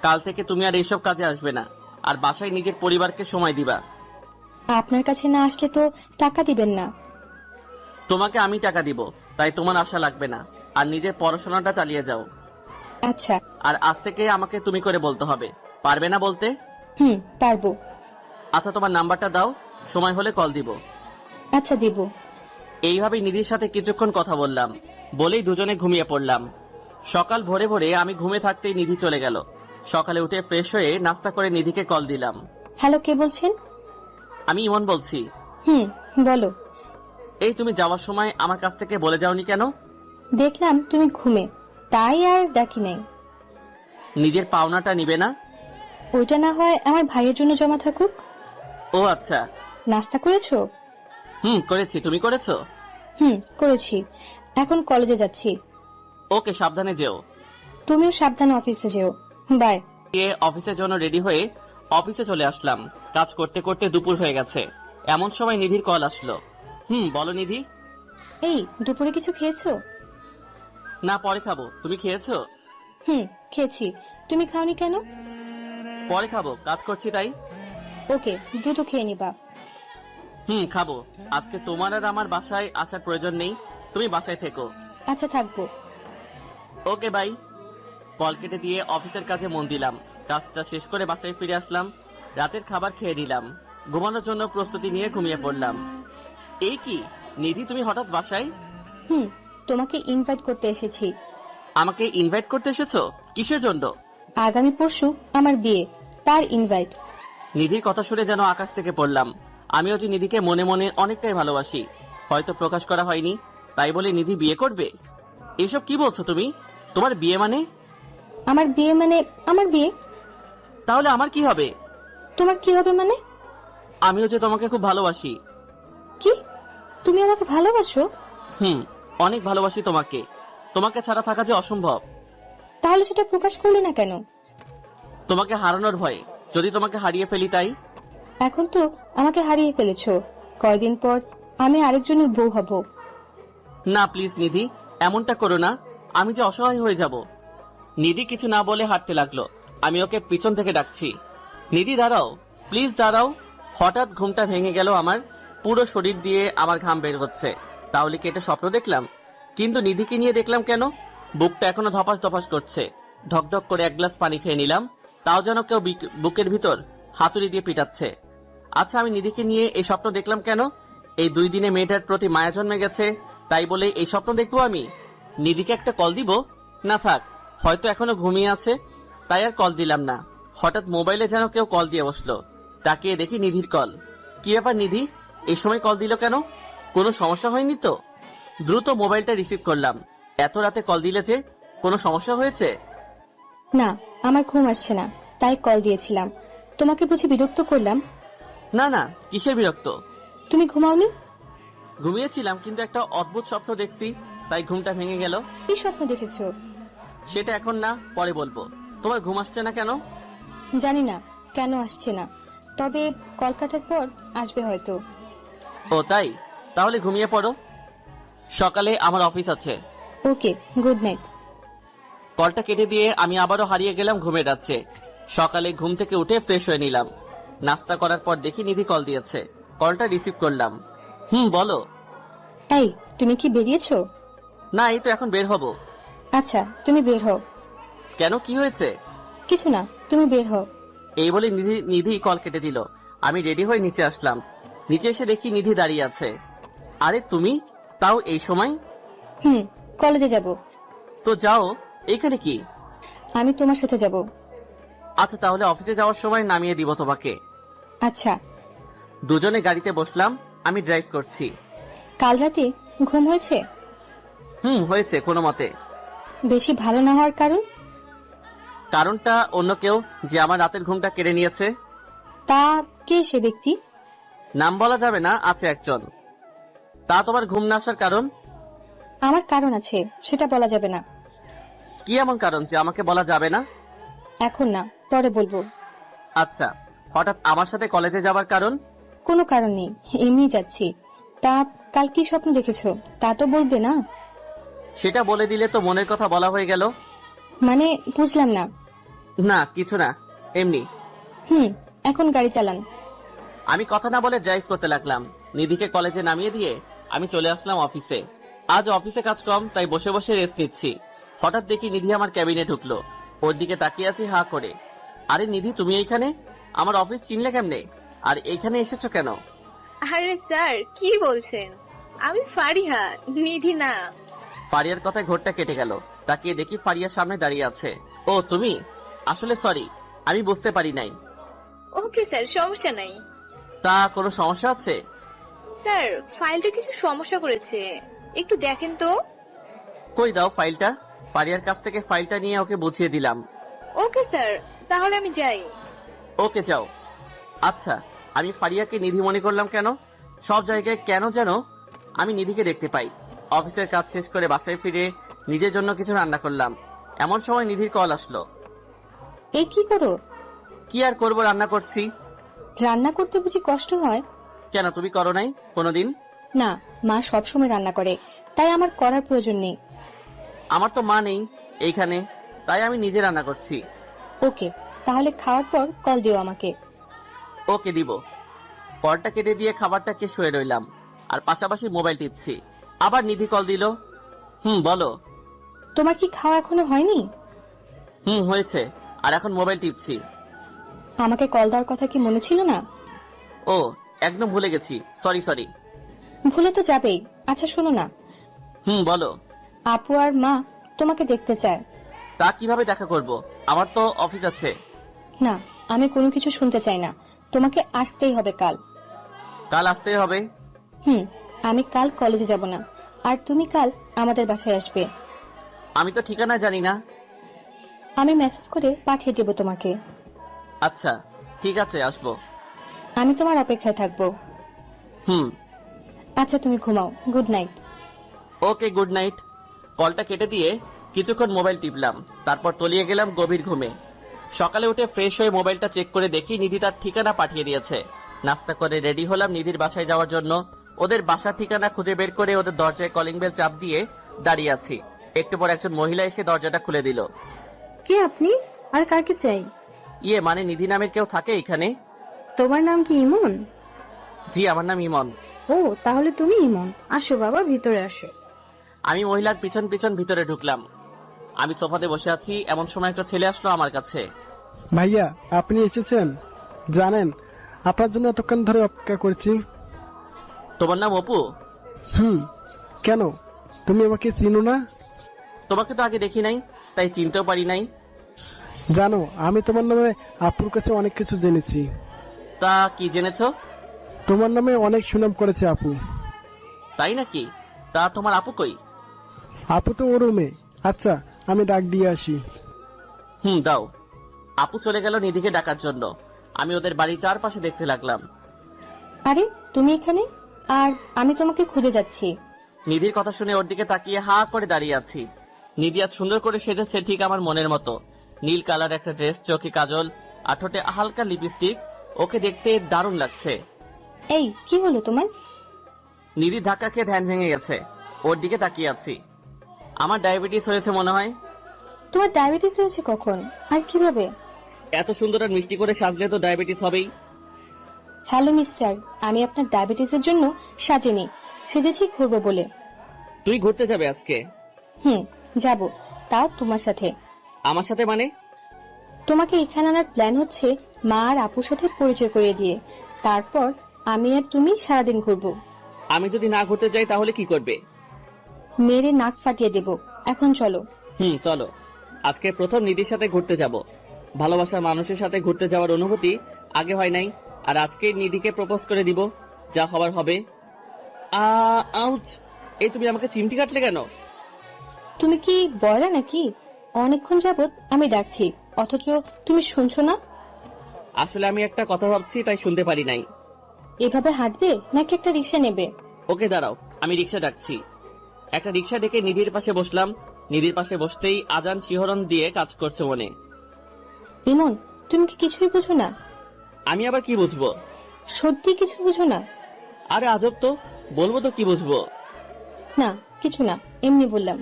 Speaker 2: কাল থেকে তুমি আর এইসব কাজে আসবে না, আর বাসায় নিজের পরিবারকে সময় দিবা।
Speaker 1: আপনার কাছে না আসলে তো টাকা দিবেন না।
Speaker 2: তোমাকে আমি টাকা দিব, তাই তোমার আশা লাগবে না। আর নিজের পড়াশোনাটা চালিয়ে যাও।
Speaker 1: আচ্ছা।
Speaker 2: আর আজ থেকে আমাকে তুমি করে বলতে হবে, পারবে না বলতে?
Speaker 1: পারবো।
Speaker 2: আচ্ছা, তোমার নাম্বারটা দাও, সময় হলে কল দিব।
Speaker 1: আচ্ছা, দিব।
Speaker 2: এইভাবে নিধির সাথে কিছুক্ষণ কথা বললাম, বলেই দুজনে ঘুমিয়ে পড়লাম। সকাল ভোরে ভোরে আমি ঘুমে থাকতেই নিধি চলে গেল। সকালে উঠে ফ্রেশ হয়ে নাস্তা করে নিধিকে কল দিলাম।
Speaker 1: হ্যালো, কে বলছেন?
Speaker 2: আমি ইমন বলছি।
Speaker 1: হুম, বলো।
Speaker 2: এই তুমি যাওয়ার সময় আমার কাছ থেকে বলে যাওনি কেন?
Speaker 1: দেখলাম তুমি ঘুমে, তাই আর ডাকি নাই।
Speaker 2: নিজের পাওনাটা নিবে না?
Speaker 1: ওইটা না হয় আমার ভাইয়ের জন্য জমা থাকুক।
Speaker 2: ও আচ্ছা।
Speaker 1: নাস্তা করেছো?
Speaker 2: করেছি, তুমি করেছো?
Speaker 1: করেছি। এখন কলেজে যাচ্ছি।
Speaker 2: ওকে, সাবধানে যেও।
Speaker 1: তুমিও সাবধানে অফিসে যেও। বাই।
Speaker 2: গিয়ে অফিসের জন্য রেডি হয়ে অফিসে চলে আসলাম। কাজ করতে করতে দুপুর হয়ে গেছে। এমন সময় নিধির কল আসলো। বলো নিধি।
Speaker 1: এই, দুপুরে কিছু খেয়েছো?
Speaker 2: না, পরে খাবো। তুমি খেয়েছো?
Speaker 1: খেয়েছি। তুমি খাওনি কেন?
Speaker 2: পরে খাবো, কাজ করছি তাই।
Speaker 1: ওকে, দ্রুত খেয়ে নিবা।
Speaker 2: খাবো। আজকে তোমার আর আমার বাসায় আসার প্রয়োজন নেই, তুমি বাসায় থেকো।
Speaker 1: আচ্ছা, থাকবো।
Speaker 2: ওকে, বাই। কল কেটে দিয়ে অফিসের কাজে মন দিলাম। কাজটা শেষ করে বাসায় ফিরে আসলাম। রাতের খাবার খেয়ে নিলাম। ঘুমানোর জন্য প্রস্তুতি নিয়ে ঘুমিয়ে পড়লাম। এই কি নিধি, তুমি হঠাৎ বাসায়?
Speaker 1: তোমাকে ইনভাইট করতে এসেছি।
Speaker 2: আমাকে ইনভাইট করতে এসেছো? কিসের জন্য?
Speaker 1: আগামী পরশু আমার বিয়ে, তার ইনভাইট।
Speaker 2: নিধির কথা শুনে যেন আকাশ থেকে পড়লাম। আমিও যে নিধিকে মনে মনে অনেকটাই ভালোবাসি, হয়তো প্রকাশ করা হয়নি, তাই বলে নিধি বিয়ে করবে? এসব কি বলছো তুমি? তোমার বিয়ে মানে?
Speaker 1: আমার বিয়ে মানে আমার বিয়ে।
Speaker 2: তাহলে আমার কি হবে?
Speaker 1: তোমার কি হবে মানে?
Speaker 2: আমিও যে তোমাকে খুব ভালোবাসি।
Speaker 1: কি? তুমি আমাকে ভালোবাসো?
Speaker 2: অনেক ভালোবাসি তোমাকে। তোমাকে ছাড়া থাকা যে অসম্ভব।
Speaker 1: তাহলে সেটা প্রকাশ করলে না কেন?
Speaker 2: তোমাকে হারানোর ভয়ে। যদি তোমাকে হারিয়ে ফেলি তাই।
Speaker 1: এখন তো আমাকে হারিয়ে ফেলেছো, কয়দিন পর আমি আরেকজনের বউ হব।
Speaker 2: না প্লিজ নিধি, এমনটা করো না। আমি যে অসহায় হয়ে যাব। নিধি কিছু না বলে হাঁটতে লাগলো। আমি ওকে পিছন থেকে ডাকছি, নিধি দাঁড়াও, প্লিজ দাঁড়াও। হঠাৎ ঘুমটা ভেঙে গেল আমার। পুরো শরীর দিয়ে আমার ঘাম বের হচ্ছে। তাহলে কি এটা স্বপ্ন দেখলাম? কিন্তু নিধিকে নিয়ে দেখলাম কেন? বুকটা এখনো ধপাস ধপাস করছে। ঢকঢক করে এক গ্লাস পানি খেয়ে নিলাম। তাও যেন কেউ বুকের ভিতর হাতুড়ি দিয়ে পিটাচ্ছে। আচ্ছা, আমি নিধিকে নিয়ে এই স্বপ্ন দেখলাম কেন? এই 2 দিনে মেয়েটার প্রতি মায়া জন্মে গেছে, তাই বলে এই স্বপ্ন দেখবো আমি? নিধিকে একটা কল দিব? না থাক, হয়তো এখনো ঘুমিয়ে আছে, তাই আর কল দিলাম না। হঠাৎ মোবাইলে যেন কেউ কল দিয়ে বসলো। তাকিয়ে দেখি নিধির কল। কি ব্যাপার নিধি, এই সময় কল দিল কেন? কোনো সমস্যা হয়নি তো? দ্রুত মোবাইলটা রিসিভ করলাম। এত রাতে কল দিলে যে, কোনো সমস্যা হয়েছে?
Speaker 1: না, আমার ঘুম আসছে না, তাই কল দিয়েছিলাম। তোমাকে বুঝি বিরক্ত করলাম?
Speaker 2: না না, কিসের বিরক্ত?
Speaker 1: তুমি ঘুমাওনি?
Speaker 2: ঘুমিয়েছিলাম, কিন্তু একটা অদ্ভুত স্বপ্ন দেখছি, তাই ঘুমটা ভেঙে গেল।
Speaker 1: কি স্বপ্ন দেখেছো?
Speaker 2: সেটা এখন না, পরে বলবো। তোমার ঘুম আসছে না কেন?
Speaker 1: জানি না কেন আসছে না, তবে কল কাটার পর আসবে হয়তো।
Speaker 2: ও তাই? তাহলে ঘুমিয়ে পড়ো। সকালে আমার অফিস আছে।
Speaker 1: ওকে, গুড নাইট।
Speaker 2: কলটা কেটে দিয়ে আমি আবারও হারিয়ে গেলাম ঘুমের রাজ্যে। সকালে ঘুম থেকে উঠে ফ্রেশ হয়ে নিলাম। নাস্তা করার পর দেখি নিধি কল দিয়েছে। কলটা রিসিভ করলাম। বলো।
Speaker 1: এই, তুমি কি বেরিয়েছো?
Speaker 2: না, এই তো এখন বের হব।
Speaker 1: আচ্ছা, তুমি বের হও।
Speaker 2: কেন, কি হয়েছে?
Speaker 1: কিছু না, তুমি বের হও।
Speaker 2: এই বলে নিধি কল কেটে দিল। আমি রেডি হয়ে নিচে আসলাম। নিচে এসে দেখি নিধি দাঁড়িয়ে আছে। আরে তুমি, তাও এই সময়?
Speaker 1: কলেজে যাব।
Speaker 2: তো যাও, এইখানে কি?
Speaker 1: আমি তোমার সাথে যাব।
Speaker 2: আচ্ছা, তাহলে অফিসে যাওয়ার সময় নামিয়ে দিব তোমাকে।
Speaker 1: আচ্ছা।
Speaker 2: দুজনে গাড়িতে বসলাম। আমি ড্রাইভ করছি।
Speaker 1: কাল রাতে ঘুম হয়েছে?
Speaker 2: হয়েছে কোনো মতে।
Speaker 1: বেশি ভালো না হওয়ার কারণ?
Speaker 2: কারণটা অন্য কেউ, যে আমার রাতের ঘুমটা কেড়ে নিয়েছে।
Speaker 1: তা কে সে ব্যক্তি?
Speaker 2: নাম বলা যাবে না, আছে একজন। তা তোমার ঘুম না আসার কারণ?
Speaker 1: আমার কারণ আছে, সেটা বলা যাবে না।
Speaker 2: কি এমন কারণ যে আমাকে বলা যাবে না?
Speaker 1: এখন না, পরে বলবো।
Speaker 2: আচ্ছা, হঠাৎ আমার সাথে কলেজে যাবার কারণ?
Speaker 1: কোনো কারণ নেই, এমনি যাচ্ছি। তা কাল কি স্বপ্ন দেখেছো তা তো বলবে না?
Speaker 2: সেটা বলে দিলে তো মনের কথা বলা হয়ে গেল।
Speaker 1: মানে বুঝলাম না।
Speaker 2: না কিছু না, এমনি।
Speaker 1: এখন গাড়ি চালান।
Speaker 2: আমি কথা না বলে ড্রাইভ করতে লাগলাম। নিধিকে কলেজে নামিয়ে দিয়ে আমি চলে আসলাম অফিসে। আজ অফিসে কাজ কম, তাই বসে বসে রেস্ট নিচ্ছি। হঠাৎ দেখি নিধি আমার ক্যাবিনে ঢুকলো। ওর দিকে তাকিয়ে আছি হা করে। আরে নিধি, তুমি এইখানে? আমার অফিস চিনলে কেমনে? আর এইখানে এসেছো কেন?
Speaker 5: আরে স্যার, কি বলছেন? আমি ফারিহা, নিধি না।
Speaker 2: ফারিয়ার কথায় ঘোরটা কেটে গেল। তাকিয়ে দেখি ফারিয়ার সামনে দাঁড়িয়ে আছে। ও তুমি? আসলে সরি, আমি বুঝতে পারি নাই।
Speaker 5: ওকে স্যার, সমস্যা নাই।
Speaker 2: তা কোনো সমস্যা আছে?
Speaker 5: স্যার, ফাইলটা কিছু সমস্যা করেছে, একটু দেখেন তো।
Speaker 2: কই দাও ফাইলটা। ফারিয়ার কাছ থেকে ফাইলটা নিয়ে ওকে বুঝিয়ে দিলাম।
Speaker 5: ওকে স্যার, তাহলে আমি যাই।
Speaker 2: ওকে যাও। আচ্ছা, আমি ফারিয়াকে নিধি মনে করলাম কেন? সব জায়গায় কেন যেন আমি নিধিকে দেখতে পাই। অফিসের কাজ শেষ করে বাসায় ফিরে নিজের জন্য কিছু রান্না করলাম। এমন সময় নিধির কল আসলো।
Speaker 1: এ কি করো?
Speaker 2: কি আর করবো, রান্না করছি।
Speaker 1: রান্না করতে বুঝি কষ্ট হয়?
Speaker 2: কেন, তুমি করো নাই কোনোদিন?
Speaker 1: না, মা সবসময় রান্না করে, তাই আমার করার প্রয়োজন নেই।
Speaker 2: আমার তো মা নেই এইখানে, তাই আমি নিজে রান্না করছি।
Speaker 1: ওকে, তাহলে খাওয়ার পর কল দিও আমাকে।
Speaker 2: ওকে দিব। কলটা কেটে দিয়ে খাবারটা খেয়ে শুয়ে রইলাম, আর পাশাপাশি মোবাইল টিপছি। আবার নিধি কল দিল। বলো।
Speaker 1: তোমার কি খাওয়া এখনো হয়নি?
Speaker 2: হয়েছে, আর এখন মোবাইল টিপছি।
Speaker 1: আমাকে কল দেওয়ার কথা কি মনে ছিল না?
Speaker 2: ও, একদম ভুলে গেছি, সরি।
Speaker 1: ভুলে তো যাবেই। আচ্ছা শোনো না,
Speaker 2: বলো।
Speaker 1: আপু আর মা তোমাকে দেখতে চায়।
Speaker 2: তা কিভাবে দেখা করব? আমার তো অফিস আছে।
Speaker 1: না, আমি কোনো কিছু শুনতে চাই না, তোমাকে আসতেই হবে কাল।
Speaker 2: কাল আসতেই হবে?
Speaker 1: আমি কাল কলেজে যাব না, আর তুমি কাল আমাদের বাসায় আসবে।
Speaker 2: আমি তো ঠিকানা জানি না।
Speaker 1: আমি মেসেজ করে পাঠিয়ে দেব তোমাকে।
Speaker 2: আচ্ছা ঠিক আছে, আসবো।
Speaker 1: আমি তোমার অপেক্ষায় থাকবো।
Speaker 2: হুম।
Speaker 1: আচ্ছা তুমি ঘুমাও, গুড নাইট।
Speaker 2: ওকে, গুড নাইট। কলটা কেটে দিয়ে কিছুক্ষণ মোবাইল টিপলাম, তারপর তলিয়ে গেলাম গভীর ঘুমে। সকালে উঠে ফ্রেশ হয়ে মোবাইলটা চেক করে দেখি নিধি তার ঠিকানা পাঠিয়ে দিয়েছে। নাস্তা করে রেডি হলাম নিধির বাসায় যাওয়ার জন্য। ওদের বাসার ঠিকানা খুঁজে বের করে ওদের দরজায় কলিং বেল চাপ দিয়ে দাঁড়িয়ে আছি। একটু পর একজন মহিলা এসে দরজাটা খুলে দিল।
Speaker 4: কে আপনি? আর কাকে চাই?
Speaker 2: ইয়ে মানে নিধি নামের কেউ থাকে এখানে?
Speaker 4: তোমার নাম কি ইমন?
Speaker 2: জি, আমার নাম ইমন।
Speaker 4: ও, তাহলে তুমি ইমন। আসো বাবা, ভিতরে আসো।
Speaker 2: আমি মহিলার পিছন পিছন ভিতরে ঢুকলাম। আমি সোফাতে বসে আছি, এমন সময় একটা ছেলে আসলো আমার কাছে।
Speaker 3: ভাইয়া, আপনি এসেছেন? জানেন, আপনার জন্য এতক্ষণ ধরে অপেক্ষা করছি।
Speaker 2: তোমার নাম অপু?
Speaker 3: কেন, তুমি আমাকে চিনো না?
Speaker 2: তোমাকে তো আগে দেখি নাই, তাই চিনতেও পারি নাই।
Speaker 3: জানো, আমি তোমার নামে আপুর কাছে অনেক কিছু জেনেছি।
Speaker 2: তা কি জেনেছো?
Speaker 3: তোমার নামে অনেক সুনাম করেছে আপু।
Speaker 2: তাই নাকি? তা তোমার আপু কই?
Speaker 3: আপু তো ওর রুমে। আচ্ছা, আমি ডাক দিয়ে আসি।
Speaker 2: দাও। আপু চলে গেল নিধিকে ডাকার জন্য। আমি ওদের বাড়ি চারপাশে দেখতে লাগলাম।
Speaker 1: আরে তুমি এখানে? আর আমি তোমাকে খুঁজে যাচ্ছি।
Speaker 2: নিধির কথা শুনে ওর দিকে তাকিয়ে হা করে দাঁড়িয়ে আছি। নিধি আজ সুন্দর করে সেজেছে, ঠিক আমার মনের মতো। নীল কালার একটা ড্রেস, চোখে কাজল, আর ঠোঁটে হালকা লিপস্টিক। ওকে দেখতে দারুণ লাগছে।
Speaker 1: এই কি হলো তোমার?
Speaker 2: নিধি ধাক্কা খেয়ে ধ্যান ভেঙে গেছে। ওর দিকে তাকিয়ে আছি। আমার ডায়াবেটিস হয়েছে মনে হয়।
Speaker 1: তোমার ডায়াবেটিস হয়েছে কখন আর কিভাবে?
Speaker 2: এত সুন্দর আর মিষ্টি করে সাজলে তো ডায়াবেটিস হবেই।
Speaker 1: হ্যালো মিস্টার, আমি আপনার ডায়াবেটিসের জন্য সাজিনি, সেজেছি ঘুরবো বলে।
Speaker 2: তুই ঘুরতে যাবে আজকে?
Speaker 1: যাব, তাও তোমার সাথে।
Speaker 2: আমার সাথে মানে?
Speaker 1: তোমাকে এখানে আনার প্ল্যান হচ্ছে মা আর আপুর সাথে পরিচয় করিয়ে দিয়ে, তারপর আমি আর তুমি সারাদিন ঘুরবো।
Speaker 2: আমি যদি না ঘুরতে যাই তাহলে কি করবে?
Speaker 1: মেরে নাক ফাটিয়ে দেব। এখন চলো।
Speaker 2: চলো। আজকে প্রথম নিধির সাথে ঘুরতে যাব। ভালোবাসার মানুষের সাথে ঘুরতে যাওয়ার অনুভূতি আগে হয় নাই, আর আজকে নিধিকে প্রপোজ করে দিব। যা হবার হবে। আউচ! এই তুমি আমাকে চিমটি কাটলে কেন?
Speaker 1: তুমি কি বয়রা নাকি? অনেকক্ষণ যাবত আমি ডাকছি, অথচ তুমি শুনছো না।
Speaker 2: আসলে আমি একটা কথা ভাবছি, তাই শুনতে পারি নাই।
Speaker 1: এভাবে হাঁটবে নাকি একটা রিক্সা নেবে?
Speaker 2: ওকে দাঁড়াও, আমি রিক্সা ডাকছি। একটা রিক্সা ডেকে নিধির পাশে বসলাম। নিধির পাশে বসতেই আজান শিহরণ দিয়ে কাজ করছে মনে।
Speaker 1: ইমন, তুমি কি কিছুই বুঝো না?
Speaker 2: আমি আবার কি বুঝবো?
Speaker 1: সত্যি কিছু বুঝো না?
Speaker 2: আরে আজব তো, বলবো তো কি বুঝবো।
Speaker 1: না, কিছু না, এমনি বললাম।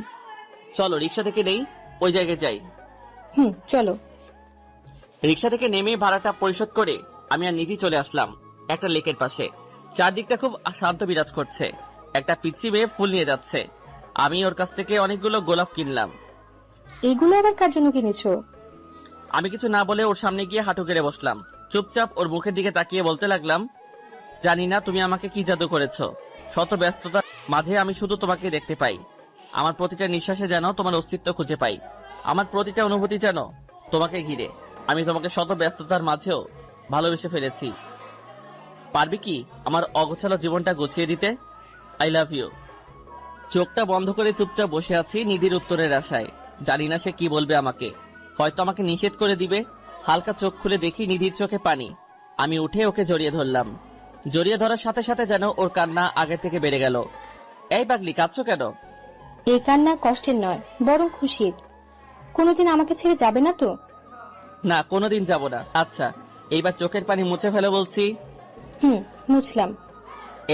Speaker 2: চলো রিক্সা থেকে নেই, ওই জায়গায় যাই।
Speaker 1: চলো।
Speaker 2: রিক্সা থেকে নেমে ভাড়াটা পরিশোধ করে আমি আর নিধি চলে আসলাম একটা লেকের পাশে। চারদিকটা খুব শান্ত বিরাজ করছে। একটা পিচ্চি মেয়ে ফুল নিয়ে যাচ্ছে। আমি ওর কাছ থেকে অনেকগুলো গোলাপ কিনলাম।
Speaker 1: এগুলো আবার কার জন্য কিনেছো?
Speaker 2: আমি কিছু না বলে ওর সামনে গিয়ে হাঁটু গেড়ে বসলাম। চুপচাপ ওর মুখের দিকে তাকিয়ে বলতে লাগলাম, জানি না তুমি আমাকে কি জাদু করেছো। শত ব্যস্ততার মাঝে আমি শুধু তোমাকে দেখতে পাই। আমার প্রতিটা নিঃশ্বাসে যেন তোমার অস্তিত্ব খুঁজে পাই। আমার প্রতিটা অনুভূতি যেন তোমাকে ঘিরে। আমি তোমাকে শত ব্যস্ততার মাঝেও ভালোবেসে ফেলেছি। পারবি কি আমার অগোছালো জীবনটা গুছিয়ে দিতে? I love you. চোখটা বন্ধ করে চুপচাপ বসে আছি নিধির উত্তরের আশায়। জানি না সে কি বলবে আমাকে, হয়তো আমাকে নিষেধ করে দিবে। হালকা চোখ খুলে দেখি নিধির চোখে পানি। আমি উঠে ওকে জড়িয়ে ধরলাম। জড়িয়ে ধরার সাথে সাথে যেন ওর কান্না আগের থেকে বেড়ে গেল। এই পাগলি, কাঁদছো কেন?
Speaker 1: এই কান্না কষ্টের নয়, বরং খুশির। কোনোদিন আমাকে ছেড়ে যাবে না তো?
Speaker 2: না, কোনোদিন যাব না। আচ্ছা, এইবার চোখের পানি মুছে ফেলো বলছি।
Speaker 1: মুছলাম।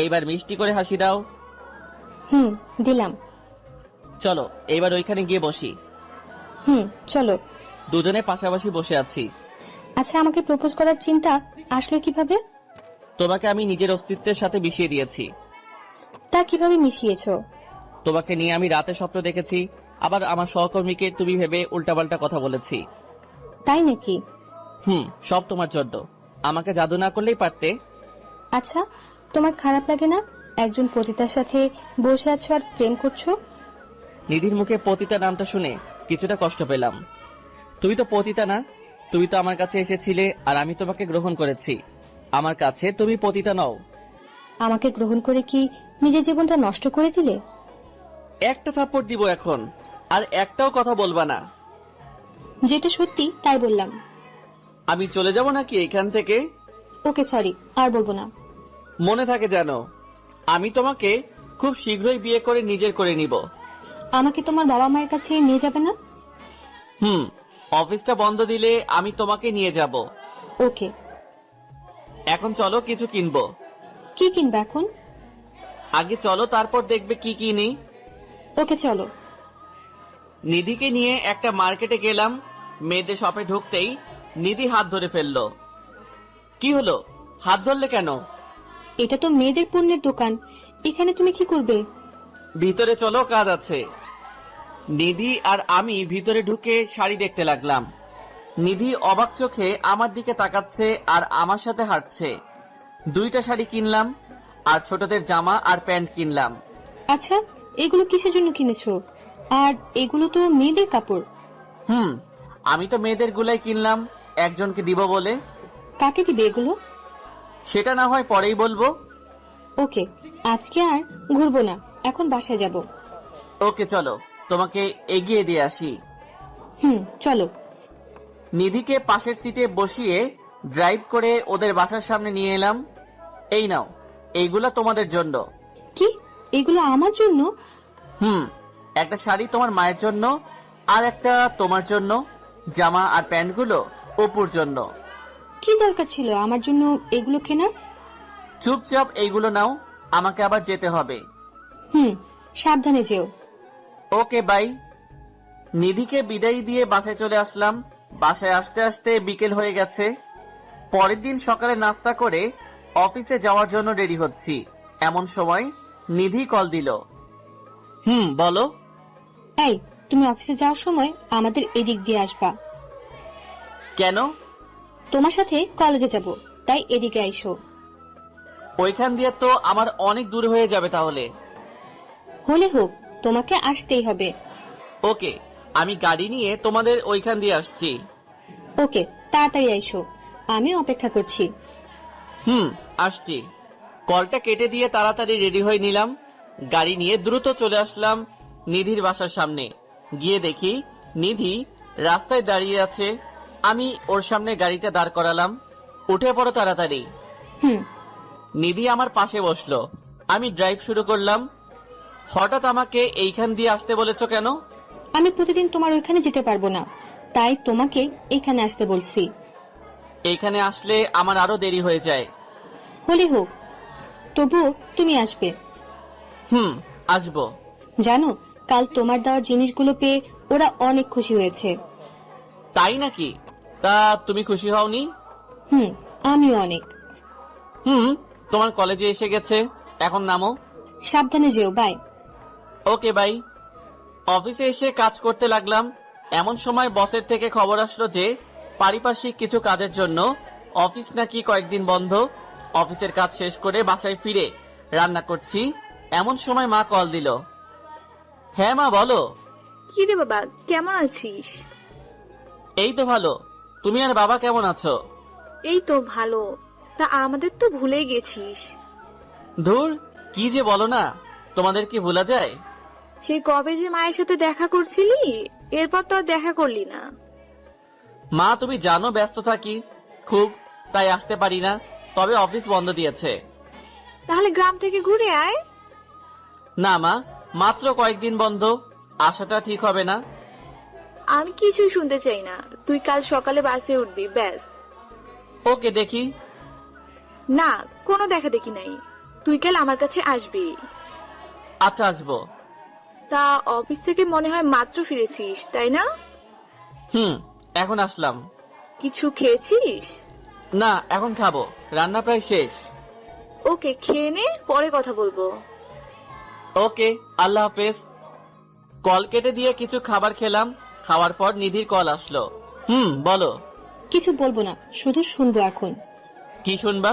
Speaker 2: এইবার মিষ্টি করে হাসি দাও।
Speaker 1: দিলাম।
Speaker 2: চলো এইবার ওইখানে গিয়ে বসি।
Speaker 1: চলো।
Speaker 2: দুজনে পাশাপাশি বসে আছি।
Speaker 1: আচ্ছা, আমাকে প্রপোজ করার চিন্তা আসলো কিভাবে?
Speaker 2: তোমাকে আমি নিজের অস্তিত্বের সাথে মিশিয়ে দিয়েছি।
Speaker 1: তা কিভাবে মিশিয়েছো?
Speaker 2: তোমাকে নিয়ে আমি রাতে স্বপ্ন দেখেছি, আবার আমার সহকর্মীকে তুমি ভেবে উল্টাপাল্টা কথা বলেছি।
Speaker 1: তাই নাকি?
Speaker 2: সব তোমার জন্য। আমাকে জাদু না করলেই পারতে।
Speaker 1: আচ্ছা, তোমার খারাপ লাগে না একজন পতিতার সাথে বসে আছো আর প্রেম করছো?
Speaker 2: নিধির মুখে পতিতা নামটা শুনে কিছুটা কষ্ট পেলাম। তুমি তো পতিতা না, তুমি তো আমার কাছে এসেছিলে আর আমি তোমাকে গ্রহণ করেছি। আমার কাছে তুমি পতিতা নও।
Speaker 1: আমাকে গ্রহণ করে কি নিজের জীবনটা নষ্ট করে দিলে?
Speaker 2: একটা থাপ্পড় দিব এখন, আর একটাও কথা বলবা না।
Speaker 1: যেটা সত্যি তাই বললাম।
Speaker 2: আমি চলে যাব নাকি এখান থেকে?
Speaker 1: ওকে, সরি, আর বলবো না।
Speaker 2: মনে থাকে যেন, আমি তোমাকে খুব শীঘ্রই বিয়ে করে নিজের করে নিব।
Speaker 1: আমাকে তোমার বাবা মায়ের কাছে নিয়ে যাবে না?
Speaker 2: অফিসটা বন্ধ দিলে আমি তোমাকে নিয়ে যাব।
Speaker 1: ওকে।
Speaker 2: এখন চলো কিছু কিনবো।
Speaker 1: কি কিনবে এখন?
Speaker 2: আগে চলো, তারপর দেখবে কি কিনি।
Speaker 1: ওকে, চলো।
Speaker 2: নিধিকে নিয়ে একটা মার্কেটে গেলাম। মেয়েদের শপে ঢুকতেই নিধি হাত ধরে ফেললো। কি হলো, হাত ধরলে কেন?
Speaker 1: এটা তো মেয়েদের পণ্যের দোকান, এখানে তুমি কি করবে?
Speaker 2: ভিতরে চলো, কাজ আছে। নিধি আর আমি ভিতরে ঢুকে শাড়ি দেখতে লাগলাম। নিধি অবাক চোখে আমার দিকে তাকাচ্ছে আর আমার সাথে হাঁটছে। 2টা শাড়ি কিনলাম, আর ছোটদের জামা আর প্যান্ট কিনলাম।
Speaker 1: আচ্ছা, এগুলো কিসের জন্য কিনেছো? আর এগুলো তো মেয়েদের কাপড়।
Speaker 2: আমি তো মেয়েদের গুলাই কিনলাম, একজনকে দিব বলে।
Speaker 1: কাকে দিবে এগুলো?
Speaker 2: সেটা না হয় পরেই বলবো।
Speaker 1: ওকে, আজকে আর ঘুরবো না, এখন বাসায় যাব।
Speaker 2: ওকে চলো, তোমাকে এগিয়ে দিয়ে আসি।
Speaker 1: চলো।
Speaker 2: নিধিকে পাশের সিটে বসিয়ে ড্রাইভ করে ওদের বাসার সামনে নিয়ে এলাম। এই নাও, এইগুলা তোমাদের জন্য।
Speaker 1: কি, এগুলো আমার জন্য?
Speaker 2: একটা শাড়ি তোমার মায়ের জন্য, আর একটা তোমার জন্য। জামা আর প্যান্টগুলো অপুর জন্য।
Speaker 1: কি দরকার ছিল আমার জন্য এগুলো কেনার?
Speaker 2: চুপচাপ এইগুলো নাও, আমাকে আবার যেতে হবে।
Speaker 1: সাবধানে যেও।
Speaker 2: ওকে, বাই। নিধিকে বিদায় দিয়ে বাসায় চলে আসলাম। বাসায় আসতে আসতে বিকেল হয়ে গেছে। পরের দিন সকালে নাস্তা করে অফিসে যাওয়ার জন্য রেডি হচ্ছি, এমন সময় নিধি কল দিল। বলো।
Speaker 1: এই, তুমি অফিসে যাওয়ার সময় আমাদের এদিক দিয়ে আসবা।
Speaker 2: কেন?
Speaker 1: তোমার সাথে কলেজে যাব, তাই এদিকে আইসো।
Speaker 2: ওইখান দিয়ে তো আমার অনেক দূর হয়ে যাবে তাহলে।
Speaker 1: হলে হোক, তোমাকে আসতেই হবে।
Speaker 2: ওকে, আমি গাড়ি নিয়ে তোমাদের ওইখান দিয়ে আসছি।
Speaker 1: ওকে, তাড়াতাড়ি আইসো, আমি অপেক্ষা করছি।
Speaker 2: আসছি। কলটা কেটে দিয়ে তাড়াতাড়ি রেডি হয়ে নিলাম। গাড়ি নিয়ে দ্রুত চলে আসলাম নিধির বাসার সামনে। গিয়ে দেখি নিধি রাস্তায় দাঁড়িয়ে আছে। আমি ওর সামনে গাড়িটা দাঁড় করালাম। উঠে পড়ো তাড়াতাড়ি। নিধি আমার পাশে বসলো। আমি ড্রাইভ শুরু করলাম। হঠাৎ আমাকে এইখান দিয়ে আসতে বলেছো কেন?
Speaker 1: আমি প্রতিদিন তোমার ওইখানে যেতে পারবো না, তাই তোমাকে এখানে আসতে বলছি।
Speaker 2: এইখানে আসলে আমার আরো দেরি হয়ে যায়।
Speaker 1: হলে হোক, তবুও তুমি আসবে।
Speaker 2: আসবো।
Speaker 1: জানো, কাল তোমার দেওয়ার জিনিসগুলো পেয়ে ওরা অনেক খুশি হয়েছে।
Speaker 2: তাই নাকি? তা তুমি খুশি হওনি?
Speaker 1: আমিও অনেক।
Speaker 2: তোমার কলেজে এসে গেছে, এখন নামো।
Speaker 1: সাবধানে যেও, বাই।
Speaker 2: Okay, by. অফিসে এসে কাজ করতে লাগলাম। এমন সময় বসের থেকে খবর আসলো যে পারিপার্শ্বিক কিছু কাজের জন্য অফিস নাকি কয়েকদিন বন্ধ। অফিসের কাজ শেষ করে বাসায় ফিরে রান্না করছি, এমন সময় মা কল দিল। হ্যাঁ মা, বলো।
Speaker 5: কি রে বাবা, কেমন আছিস?
Speaker 2: এই তো ভালো। তুমি আর বাবা কেমন আছো?
Speaker 5: এই তো ভালো। তা আমাদের তো ভুলেই গেছিস।
Speaker 2: ধুর, কি যে বলো না, তোমাদের কি ভোলা যায়?
Speaker 5: সেই কবে যে মায়ের সাথে দেখা করছিলি, এরপর তো আর দেখা করলি না।
Speaker 2: মা, তুমি জানো ব্যস্ত থাকি খুব, তাই আসতে পারি না। তবে অফিস বন্ধ দিয়েছে।
Speaker 5: তাহলে গ্রাম থেকে ঘুরে আয়।
Speaker 2: না মা, মাত্র কয়েকদিন বন্ধ, আসাটা ঠিক হবে না।
Speaker 5: আমি কিছুই শুনতে চাই না, তুই কাল সকালে বাসে উঠবি ব্যাস।
Speaker 2: ওকে, দেখি।
Speaker 5: না, কোনো দেখা দেখি নাই, তুই কাল আমার কাছে আসবি।
Speaker 2: আচ্ছা, আসবো।
Speaker 5: তা অফিস থেকে মনে হয় মাত্র ফিরেছিস, তাই না?
Speaker 2: এখন আসলাম।
Speaker 5: কিছু খেয়েছিস?
Speaker 2: না, এখন খাবো, রান্না প্রায় শেষ।
Speaker 5: ওকে, খেয়ে নে, পরে কথা বলবো।
Speaker 2: ওকে, আল্লাহ হাফেজ। কল কেটে দিয়ে কিছু খাবার খেলাম। খাওয়ার পর নিধির কল আসলো। বলো।
Speaker 1: কিছু বলবো না, শুধু শুনবো এখন।
Speaker 2: কি শুনবা?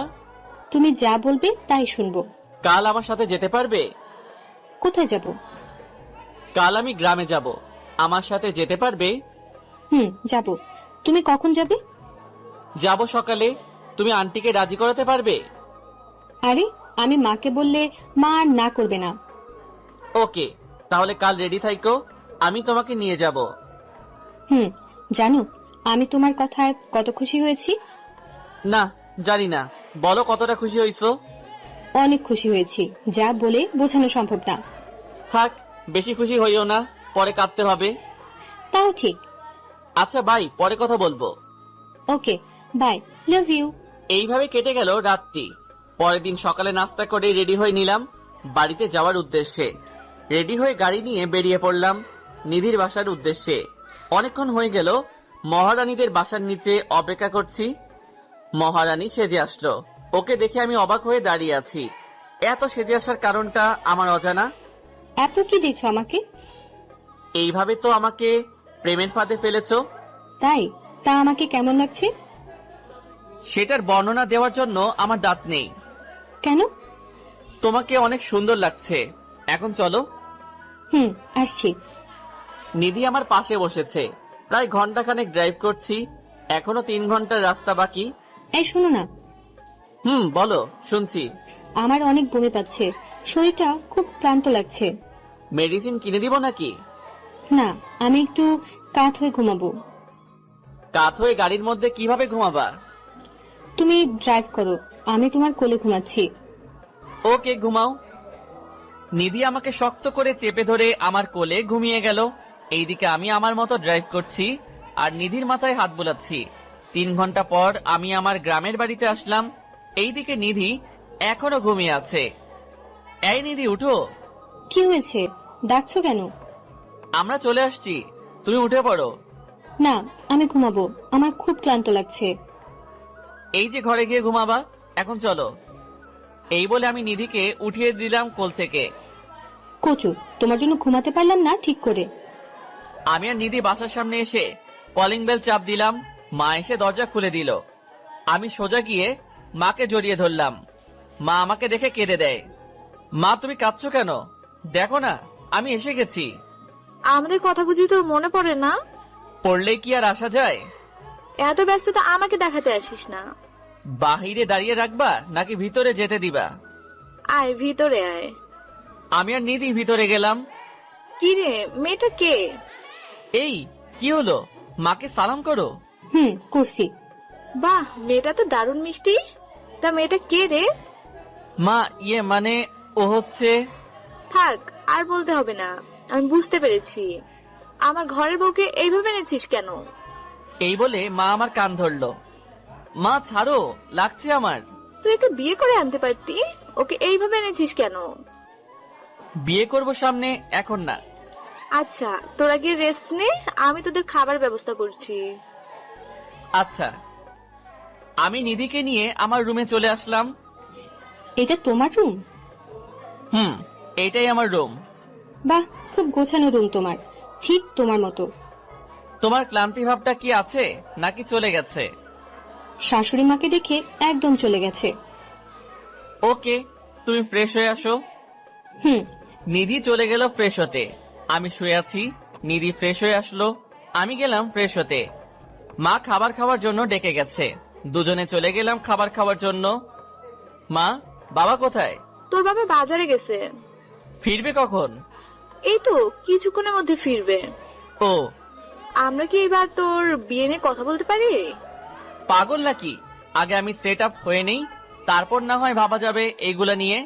Speaker 1: তুমি যা বলবে তাই শুনবো।
Speaker 2: কাল আমার সাথে যেতে পারবে?
Speaker 1: কোথায় যাব?
Speaker 2: কাল আমি গ্রামে যাব, আমার সাথে যেতে পারবে?
Speaker 1: যাব। তুমি কখন যাবে?
Speaker 2: যাব সকালে। তুমি আন্টিকে রাজি করাতে পারবে?
Speaker 1: আরে, আমি মাকে বললে মা আর না করবে না।
Speaker 2: ওকে, তাহলে কাল রেডি থাইকো, আমি তোমাকে নিয়ে যাব।
Speaker 1: জানো আমি তোমার কথায় কত খুশি হয়েছি?
Speaker 2: না, জানি না, বলো কতটা খুশি হইছো।
Speaker 1: অনেক খুশি হয়েছি, যা বলে বোঝানো সম্ভব না।
Speaker 2: থাক, বেশি খুশি হইও না, পরে কাঁদতে হবে।
Speaker 1: তাও ঠিক।
Speaker 2: আচ্ছা বাই, পরে কথা বলবো।
Speaker 1: ওকে, বাই, লাভ ইউ।
Speaker 2: এইভাবে কেটে গেল রাতটি। পরের দিন সকালে নাস্তা করে রেডি হয়ে নিলাম বাড়িতে যাওয়ার উদ্দেশ্যে। রেডি হয়ে গাড়ি নিয়ে বেরিয়ে পড়লাম নিধির বাসার উদ্দেশ্যে। অনেকক্ষণ হয়ে গেল মহারানীদের বাসার নিচে অপেক্ষা করছি। মহারানী সেজে আসলো। ওকে দেখে আমি অবাক হয়ে দাঁড়িয়ে আছি। এত সেজে আসার কারণটা আমার অজানা।
Speaker 1: এত কি দেখছো আমাকে?
Speaker 2: এইভাবে তো আমাকে প্রেমের ফাঁদে ফেলেছো।
Speaker 1: তাই? তা আমাকে কেমন লাগছে?
Speaker 2: সেটার বর্ণনা দেওয়ার জন্য আমার দাঁত নেই।
Speaker 1: কেন?
Speaker 2: তোমাকে অনেক সুন্দর লাগছে। এখন চলো।
Speaker 1: আসছি।
Speaker 2: নিধি আমার পাশে বসেছে। প্রায় ঘন্টাখানেক ড্রাইভ করছি, এখনো 3 ঘন্টার রাস্তা বাকি।
Speaker 1: এই শোনো না।
Speaker 2: বলো, শুনছি।
Speaker 1: আমার অনেক বমি পাচ্ছে, শরীরটা খুব ক্লান্ত লাগছে।
Speaker 2: মেডিসিন কিনে দিব নাকি?
Speaker 1: না, আমি একটু কাত হয়ে ঘুমাবো।
Speaker 2: কাত হয়ে গাড়ির মধ্যে কিভাবে ঘুমাবা?
Speaker 1: তুমি ড্রাইভ করো, আমি তোমার কোলে ঘুমাচ্ছি।
Speaker 2: ওকে, ঘুমাও। নিধি আমাকে শক্ত করে চেপে ধরে আমার কোলে ঘুমিয়ে গেল। এইদিকে আমি আমার মতো ড্রাইভ করছি আর নিধির মাথায় হাত বোলাচ্ছি। 3 ঘন্টা পর আমি আমার গ্রামের বাড়িতে আসলাম। এইদিকে নিধি এখনো ঘুমিয়ে আছে। এই নিধি, উঠো।
Speaker 1: কি হয়েছে? ডাকছো কেন?
Speaker 2: আমরা চলে আসছি, তুমি উঠে পড়ো।
Speaker 1: না, আমি ঘুমাবো, আমার খুব ক্লান্ত লাগছে।
Speaker 2: এই যে ঘরে গিয়ে ঘুমাবা, এখন চলো। এই বলে আমি নিধিকে উঠিয়ে দিলাম কোল থেকে।
Speaker 1: কচু, তোমার জন্য ঘুমাতে পারলাম না ঠিক করে।
Speaker 2: আমি আর নিধি বাসার সামনে এসে কলিং বেল চাপ দিলাম। মা এসে দরজা খুলে দিল। আমি সোজা গিয়ে মাকে জড়িয়ে ধরলাম। মা আমাকে দেখে কেঁদে দেয়। মা, তুমি কাঁদছো কেন? দেখো না, আমি এসে গেছি।
Speaker 5: আমাদের কথা বুঝি তোর মনে পড়ে না?
Speaker 2: পড়লে কি আর আসা যায়?
Speaker 5: এত ব্যস্ততা আমাকে দেখাতে আসিস না।
Speaker 2: বাহিরে দাঁড়িয়ে রাখবা নাকি ভিতরে যেতে দিবা?
Speaker 5: আয়, ভিতরে আয়।
Speaker 2: আমি আর নিধি ভিতরে গেলাম।
Speaker 5: কি রে, মেয়েটা কে?
Speaker 2: এই, কি হলো? মাকে সালাম করো।
Speaker 1: করছি।
Speaker 5: বাহ, মেয়েটা তো দারুণ মিষ্টি। তা মেয়েটা কে রে?
Speaker 2: মা, মানে ও হচ্ছে।
Speaker 5: থাক, আর বলতে হবে না, আমি বুঝতে পেরেছি। আমার ঘরের বউকে এইভাবে এনেছিস কেন?
Speaker 2: এই বলে মা আমার কান ধরলো। মা ছাড়ো, লাগছে আমার।
Speaker 5: তুই একে বিয়ে করে আনতে পারতি, ওকে এইভাবে এনেছিস কেন?
Speaker 2: বিয়ে করব সামনে, এখন না।
Speaker 5: আচ্ছা, তোরা গিয়ে রেস্ট নে, আমি তোদের খাবার ব্যবস্থা করছি।
Speaker 2: আচ্ছা। আমি নিধিকে নিয়ে আমার রুমে চলে আসলাম।
Speaker 1: এটা তোমার রুম?
Speaker 2: এটাই আমার রুম।
Speaker 1: বাহ, খুব গোছানো রুম তোমার, ঠিক তোমার মতো।
Speaker 2: তোমার ক্লান্তি ভাবটা কি আছে নাকি চলে গেছে?
Speaker 1: শাশুড়ি মাকে দেখে একদম চলে গেছে।
Speaker 2: ওকে, তুমি ফ্রেশ হয়ে আসো। নিধি চলে গেল ফ্রেশ হতে। আমি শুয়ে আছি, নিধি ফ্রেশ হয়ে আসলো, আমি গেলাম ফ্রেশ হতে। মা খাবার খাওয়ার জন্য ডেকে গেছে। দুজনে চলে গেলাম খাবার খাওয়ার জন্য। মা, বাবা কোথায়?
Speaker 5: তোর বাবা বাজারে গেছে।
Speaker 2: ফিরবে কখন?
Speaker 5: এই তো কিছুক্ষণের মধ্যে ফিরবে।
Speaker 2: ও,
Speaker 5: আমরা কি এবার তোর বিয়ে নিয়ে কথা বলতে পারি?
Speaker 2: পাগল নাকি? আগে আমি সেট আপ হয়ে নেই, তারপর না হয় ভাবা যাবে এইগুলা নিয়ে।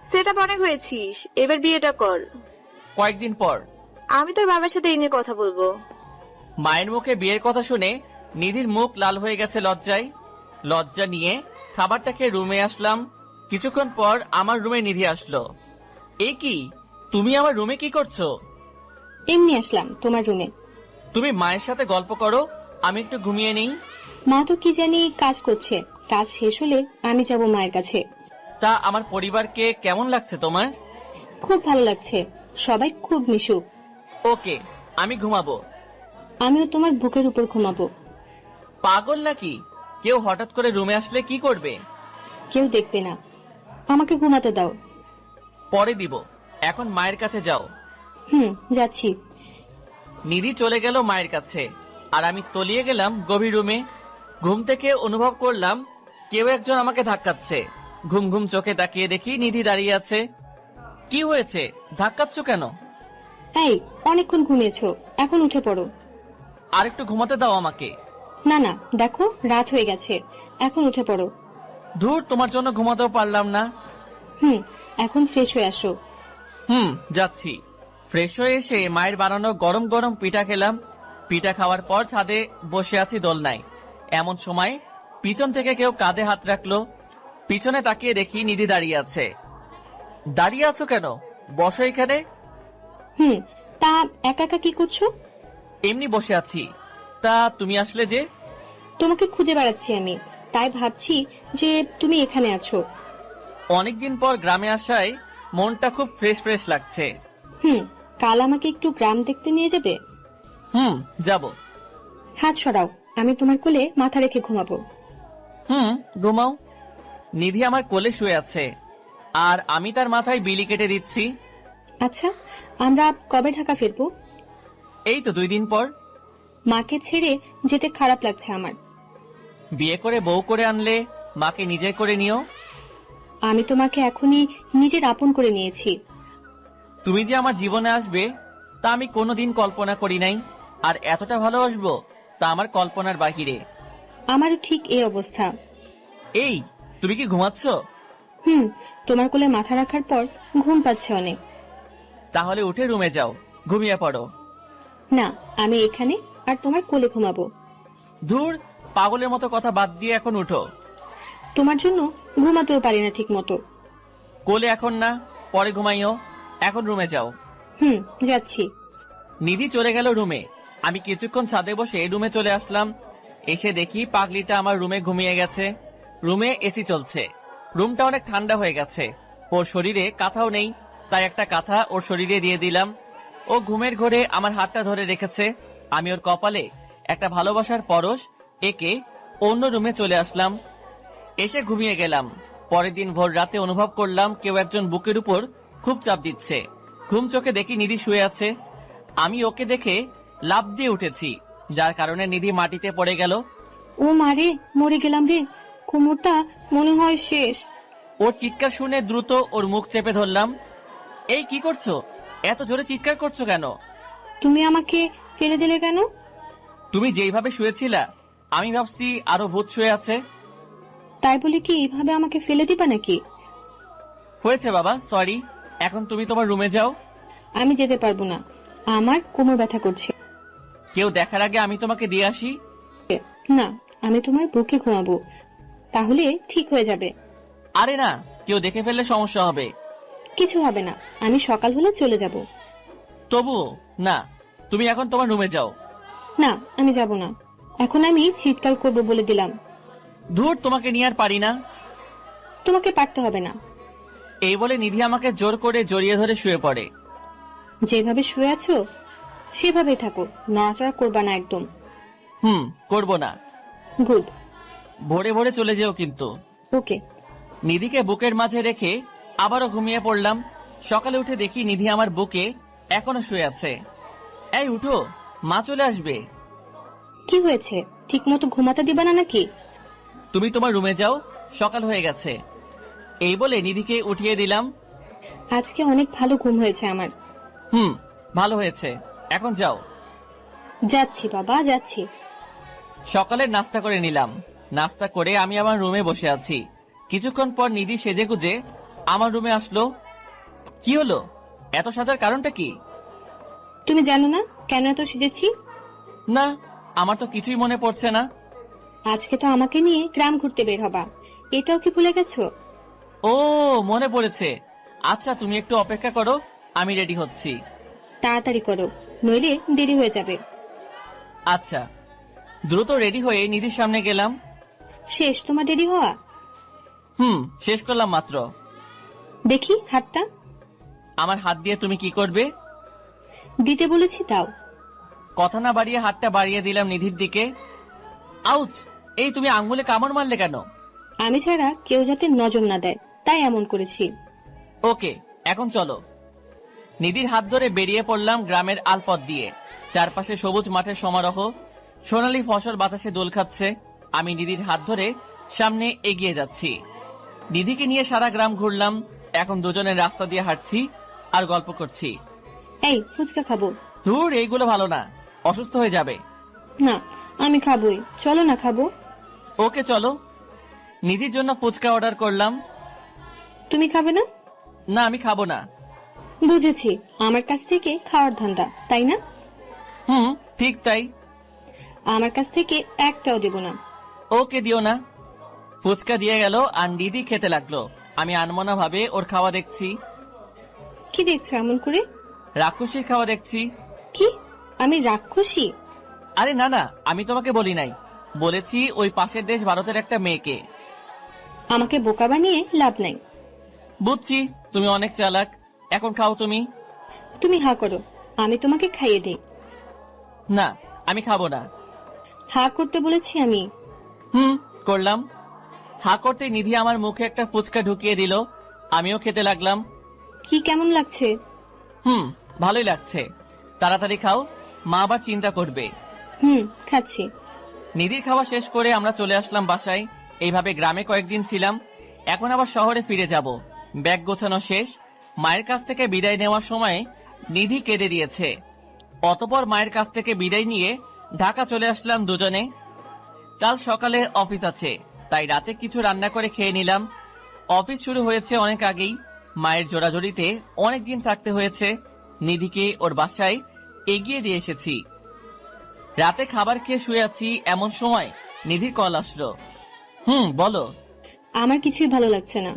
Speaker 5: সেটা অনেক হয়েছিস, এবার বিয়েটা কর।
Speaker 2: কয়েকদিন পর
Speaker 5: আমি তোর বাবার সাথে এই নিয়ে কথা বলবো।
Speaker 2: মায়ের মুখে বিয়ের কথা শুনে নিধির মুখ লাল হয়ে গেছে লজ্জায়। লজ্জা নিয়ে খাবারটাকে রুমে আসলাম। কিছুক্ষণ পর আমার রুমে নিধি আসলো। এ কি, তুমি আমার রুমে কি করছো?
Speaker 1: এমনি আসলাম তোমার রুমে।
Speaker 2: তুমি মায়ের সাথে গল্প করো, আমি একটু ঘুমিয়ে নেই।
Speaker 1: মা তো কি জানি কাজ করছে, কাজ শেষ হলে আমি যাব মায়ের কাছে।
Speaker 2: তা আমার পরিবারকে কেমন লাগছে তোমার?
Speaker 1: খুব ভালো লাগছে, সবাই খুব মিশুক।
Speaker 2: ওকে, আমি ঘুমাবো।
Speaker 1: আমিও তোমার বুকের উপর ঘুমাবো।
Speaker 2: পাগল নাকি? কেউ হঠাৎ করে রুমে আসলে কি করবে?
Speaker 1: কেউ দেখবে না, আমাকে ঘুমাতে দাও।
Speaker 2: পরে দিব, এখন মায়ের কাছে যাও।
Speaker 1: যাচ্ছি।
Speaker 2: নিধি চলে গেল মায়ের কাছে, আর আমি তলিয়ে গেলাম গভীর রুমে। ঘুম থেকে অনুভব করলাম কেউ একজন আমাকে ধাক্কাচ্ছে। ঘুম ঘুম চোখে তাকিয়ে দেখি নিধি দাঁড়িয়ে আছে। কি হয়েছে, ধাক্কাচ্ছ কেন?
Speaker 1: এই, অনেকক্ষণ ঘুমিয়েছো, এখন উঠে পড়ো।
Speaker 2: আর একটু ঘুমাতে দাও আমাকে।
Speaker 1: না না, দেখো রাত হয়ে গেছে, এখন উঠে পড়ো।
Speaker 2: ধুর, তোমার জন্য ঘুমাতেও পারলাম না।
Speaker 1: এখন ফ্রেশ হয়ে আসো।
Speaker 2: যাচ্ছি। ফ্রেশ হয়ে এসে মায়ের বানানো গরম গরম পিঠা খেলাম। পিঠা খাওয়ার পর ছাদে বসে আছি দোলনায়। এমন সময় পিছন থেকে কেউ কাঁধে হাত রাখলো। পিছনে তাকিয়ে দেখি নিধি দাঁড়িয়ে আছে। দাঁড়িয়ে আছো কেন? বসো এখানে।
Speaker 1: তা একা একা কি করছো?
Speaker 2: এমনি বসে আছি। তা তুমি আসলে যে?
Speaker 1: তোমাকে খুঁজে বেড়াচ্ছি আমি, তাই ভাবছি যে তুমি এখানে আছো।
Speaker 2: অনেকদিন পর গ্রামে আসায় মনটা খুব ফ্রেশ ফ্রেশ লাগছে।
Speaker 1: কাল আমাকে একটু গ্রাম দেখতে নিয়ে যাবে?
Speaker 2: যাব।
Speaker 1: হাত সরাও, আমি তোমার কোলে মাথা রেখে ঘুমাবো।
Speaker 2: ঘুমাও। নিধি আমার কোলে শুয়ে আছে, আর আমি তার মাথায় বিলি কেটে দিচ্ছি।
Speaker 1: আচ্ছা, আমরা কবে ঢাকা ফিরবো?
Speaker 2: এই তো 2 দিন পর।
Speaker 1: মাকে ছেড়ে যেতে খারাপ লাগছে আমার।
Speaker 2: বিয়ে করে বউ করে আনলে মাকে নিজে করে নিও।
Speaker 1: আমি তোমাকে এখনই নিজের আপন করে নিয়েছি।
Speaker 2: তুমি যে আমার জীবনে আসবে তা আমি কোনোদিন কল্পনা করি নাই, আর এতটা ভালোবাসবো তা আমার কল্পনার বাহিরে।
Speaker 1: আমারও ঠিক এই অবস্থা।
Speaker 2: এই, তুমি কি ঘুমাচ্ছ?
Speaker 1: তোমার কোলে মাথা রাখার পর ঘুম পাচ্ছে অনেক।
Speaker 2: তাহলে উঠে রুমে যাও, ঘুমিয়ে পড়ো।
Speaker 1: না, আমি এখানে আর তোমার কোলে ঘুমাবো।
Speaker 2: ধুর, পাগলের মতো কথা বাদ দিয়ে এখন উঠো।
Speaker 1: তোমার জন্য ঘুমাতেও পারি না ঠিক মতো।
Speaker 2: কোলে এখন না, পরে ঘুমাইও। এখন রুমে যাও।
Speaker 1: যাচ্ছি।
Speaker 2: নিধি চলে গেল রুমে। আমি কিছুক্ষণ ছাদে বসে রুমে চলে আসলাম। এসে দেখি পাগলিটা আমার রুমে ঘুমিয়ে গেছে। রুমে এসি চলছে। রুমটা অনেক ঠান্ডা হয়ে গেছে। ওর শরীরে কাঁথাও নেই, তাই একটা কাঁথা ওর শরীরে দিয়ে দিলাম। ও ঘুমের ঘোরে আমার হাতটা ধরে রেখেছে। আমি ওর কপালে একটা ভালোবাসার পরশ এঁকে অন্য রুমে চলে আসলাম। এসে ঘুমিয়ে গেলাম। পরের দিন ভোর রাতে অনুভব করলাম কেউ একজন বুকের উপর খুব চাপ দিচ্ছে। ঘুম চোখে দেখি নিধি শুয়ে আছে। আমি ওকে দেখে লাফ দিয়ে উঠেছি, যার কারণে নিধি মাটিতে পড়ে গেল।
Speaker 1: ও মারে, মরে গেলাম রে, কোমরটা মনে হয় শেষ।
Speaker 2: ওর চিৎকার শুনে দ্রুত ওর মুখ চেপে ধরলাম। এই, কি করছো? এত জোরে চিৎকার করছো কেন?
Speaker 1: তুমি আমাকে ফেলে দিলে কেন?
Speaker 2: তুমি যেইভাবে শুয়েছিলা আমি ভাবছি আরো ভূত শুয়ে আছে।
Speaker 1: তাই বলে কি এইভাবে আমাকে ফেলে দিবা নাকি?
Speaker 2: হয়েছে বাবা, সরি। এখন তুমি তোমার রুমে যাও।
Speaker 1: আমি যেতে পারবো না, আমার কোমর ব্যথা করছে।
Speaker 2: কেউ দেখার আগে আমি তোমাকে দিয়ে আসি।
Speaker 1: না, আমি তোমার বুকে ঘুমাবো, তাহলে ঠিক হয়ে যাবে।
Speaker 2: আরে না, কেউ দেখে ফেললে সমস্যা হবে।
Speaker 1: কিছু হবে না, আমি সকাল হলে চলে যাব।
Speaker 2: তবুও না, তুমি এখন তোমার রুমে যাও।
Speaker 1: না, আমি যাব না, এখন আমি চিৎকার করব বলে দিলাম।
Speaker 2: ধুর, তোমাকে নিয়ে আর পারি না।
Speaker 1: তোমাকে পারতে হবে না।
Speaker 2: এই বলে নিধি আমাকে জোর করে জড়িয়ে ধরে শুয়ে পড়ে।
Speaker 1: যেভাবে শুয়ে আছো সেভাবেই থাকো, নড়াচড়া করবা না একদম।
Speaker 2: করব না।
Speaker 1: গুড।
Speaker 2: ভোরে ভোরে চলে যেও কিন্তু।
Speaker 1: ওকে।
Speaker 2: নিধিকে বুকের মাঝে রেখে আবারও ঘুমিয়ে পড়লাম। সকালে উঠে দেখি নিধি আমার বুকে এখনো শুয়ে আছে। এই উঠো, মা চলে আসবে।
Speaker 1: কি হয়েছে, ঠিক মতো ঘুমাতে দিবা না নাকি?
Speaker 2: তুমি তোমার রুমে যাও, সকাল হয়ে গেছে। এই বলে নিধিকে উঠিয়ে দিলাম।
Speaker 1: আজকে অনেক ভালো ঘুম হয়েছে আমার।
Speaker 2: ভালো হয়েছে, এখন যাও।
Speaker 1: যাচ্ছি বাবা, যাচ্ছি।
Speaker 2: সকালের নাস্তা করে নিলাম। নাস্তা করে আমি আমার রুমে বসে আছি। কিছুক্ষণ পর নিধি সেজে গুজে আমার রুমে আসলো। কি হলো? এত সাজার কারণটা কি?
Speaker 1: তুমি জানো না কেন এত সেজেছি?
Speaker 2: না, আমার তো কিছুই মনে পড়ছে না।
Speaker 1: আজকে তো আমাকে নিয়ে গ্রাম ঘুরতে বের হবা, এটাও কি ভুলে গেছো?
Speaker 2: ও, মনে পড়েছে। আচ্ছা, তুমি একটু অপেক্ষা করো, আমি রেডি হচ্ছি।
Speaker 1: তাড়াতাড়ি করো, নইলে দেরি হয়ে যাবে।
Speaker 2: আচ্ছা। দ্রুত রেডি হয়ে নিধির সামনে গেলাম।
Speaker 1: শেষ তোমার দেরি হওয়া?
Speaker 2: শেষ করলাম মাত্র।
Speaker 1: দেখি হাতটা।
Speaker 2: আমার হাত দিয়ে তুমি কি করবে?
Speaker 1: দিতে বলেছি দাও।
Speaker 2: কথা না বাড়িয়ে হাতটা বাড়িয়ে দিলাম নিধির দিকে। আউচ! এই তুমি আঙ্গুলে কামড় মারলে কেন?
Speaker 1: আমি ছাড়া কেউ যাতে নজর না দেয়, তাই এমন করেছি।
Speaker 2: ওকে, এখন চলো। নিধির হাত ধরে বেরিয়ে পড়লাম গ্রামের আলপথ দিয়ে। চারপাশে সবুজ মাঠের সমারোহ, সোনালী ফসল বাতাসে দোল খাচ্ছে। আমি নিধির হাত ধরে সামনে এগিয়ে যাচ্ছি। নিধিকে নিয়ে সারা গ্রাম ঘুরলাম। এখন দুজনের রাস্তা দিয়ে হাঁটছি আর গল্প করছি।
Speaker 1: এই ফুচকা খাবো।
Speaker 2: ধুর, এইগুলো ভালো না, অসুস্থ হয়ে যাবে।
Speaker 1: না, আমি খাবোই, চলো না খাবো।
Speaker 2: ওকে চলো। নিধির জন্য ফুচকা অর্ডার করলাম।
Speaker 1: তুমি খাবে না?
Speaker 2: না, আমি খাবো না।
Speaker 1: বুঝেছি, আমার কাছ থেকে খাওয়ার ধান্দা, তাই না?
Speaker 2: ঠিক তাই।
Speaker 1: আমার কাছ থেকে একটাও দেব না।
Speaker 2: ওকে দিও না। ফুচকা দিয়ে গেল আর নিধি খেতে লাগলো। আমি আনমনা ভাবে ওর খাওয়া দেখছি।
Speaker 1: কি দেখছো এমন করে?
Speaker 2: রাক্ষসীর খাওয়া দেখছি।
Speaker 1: কি, আমি রাক্ষসী?
Speaker 2: আরে না না, আমি তোমাকে বলি নাই, বলেছি ওই পাশের দেশ ভারতের একটা মেয়েকে।
Speaker 1: আমাকে বোকা বানিয়ে লাভ নাই।
Speaker 2: বুঝছি, তুমি অনেক চালাক। এখন খাও তুমি।
Speaker 1: তুমি হা করো, আমি তোমাকে খাইয়ে দেই।
Speaker 2: না, আমি খাবো না।
Speaker 1: হা করতে বলেছি আমি।
Speaker 2: করলাম। হা করতে নিধি আমার মুখে একটা ফুচকা ঢুকিয়ে দিল। আমিও খেতে লাগলাম।
Speaker 1: কি কেমন লাগছে?
Speaker 2: ভালোই লাগছে। তাড়াতাড়ি খাও, মা আবার চিন্তা করবে।
Speaker 1: খাচ্ছি।
Speaker 2: নিধির খাওয়া শেষ করে আমরা চলে আসলাম বাসায়। এইভাবে গ্রামে কয়েকদিন ছিলাম, এখন আবার শহরে ফিরে যাব। ব্যাগ গোছানো শেষ। মায়ের কাছ থেকে বিদায় নেওয়ার সময় নিধি কেঁদে দিয়েছে। অতঃপর মায়ের কাছ থেকে বিদায় নিয়ে ঢাকা চলে আসলাম দুজনে। কাল সকালে অফিস আছে, তাই রাতে কিছু রান্না করে খেয়ে নিলাম। অফিস শুরু হয়েছে অনেক আগেই। মায়ের জোড়াজড়িতে অনেকদিন থাকতে হয়েছে। নিধিকে ওর বাসায় এগিয়ে দিয়ে এসেছি। রাতে খাবার খেয়ে শুয়ে আছি, এমন সময় নিধির কল আসলো। বলো।
Speaker 1: আমার কিছুই ভালো লাগছে না।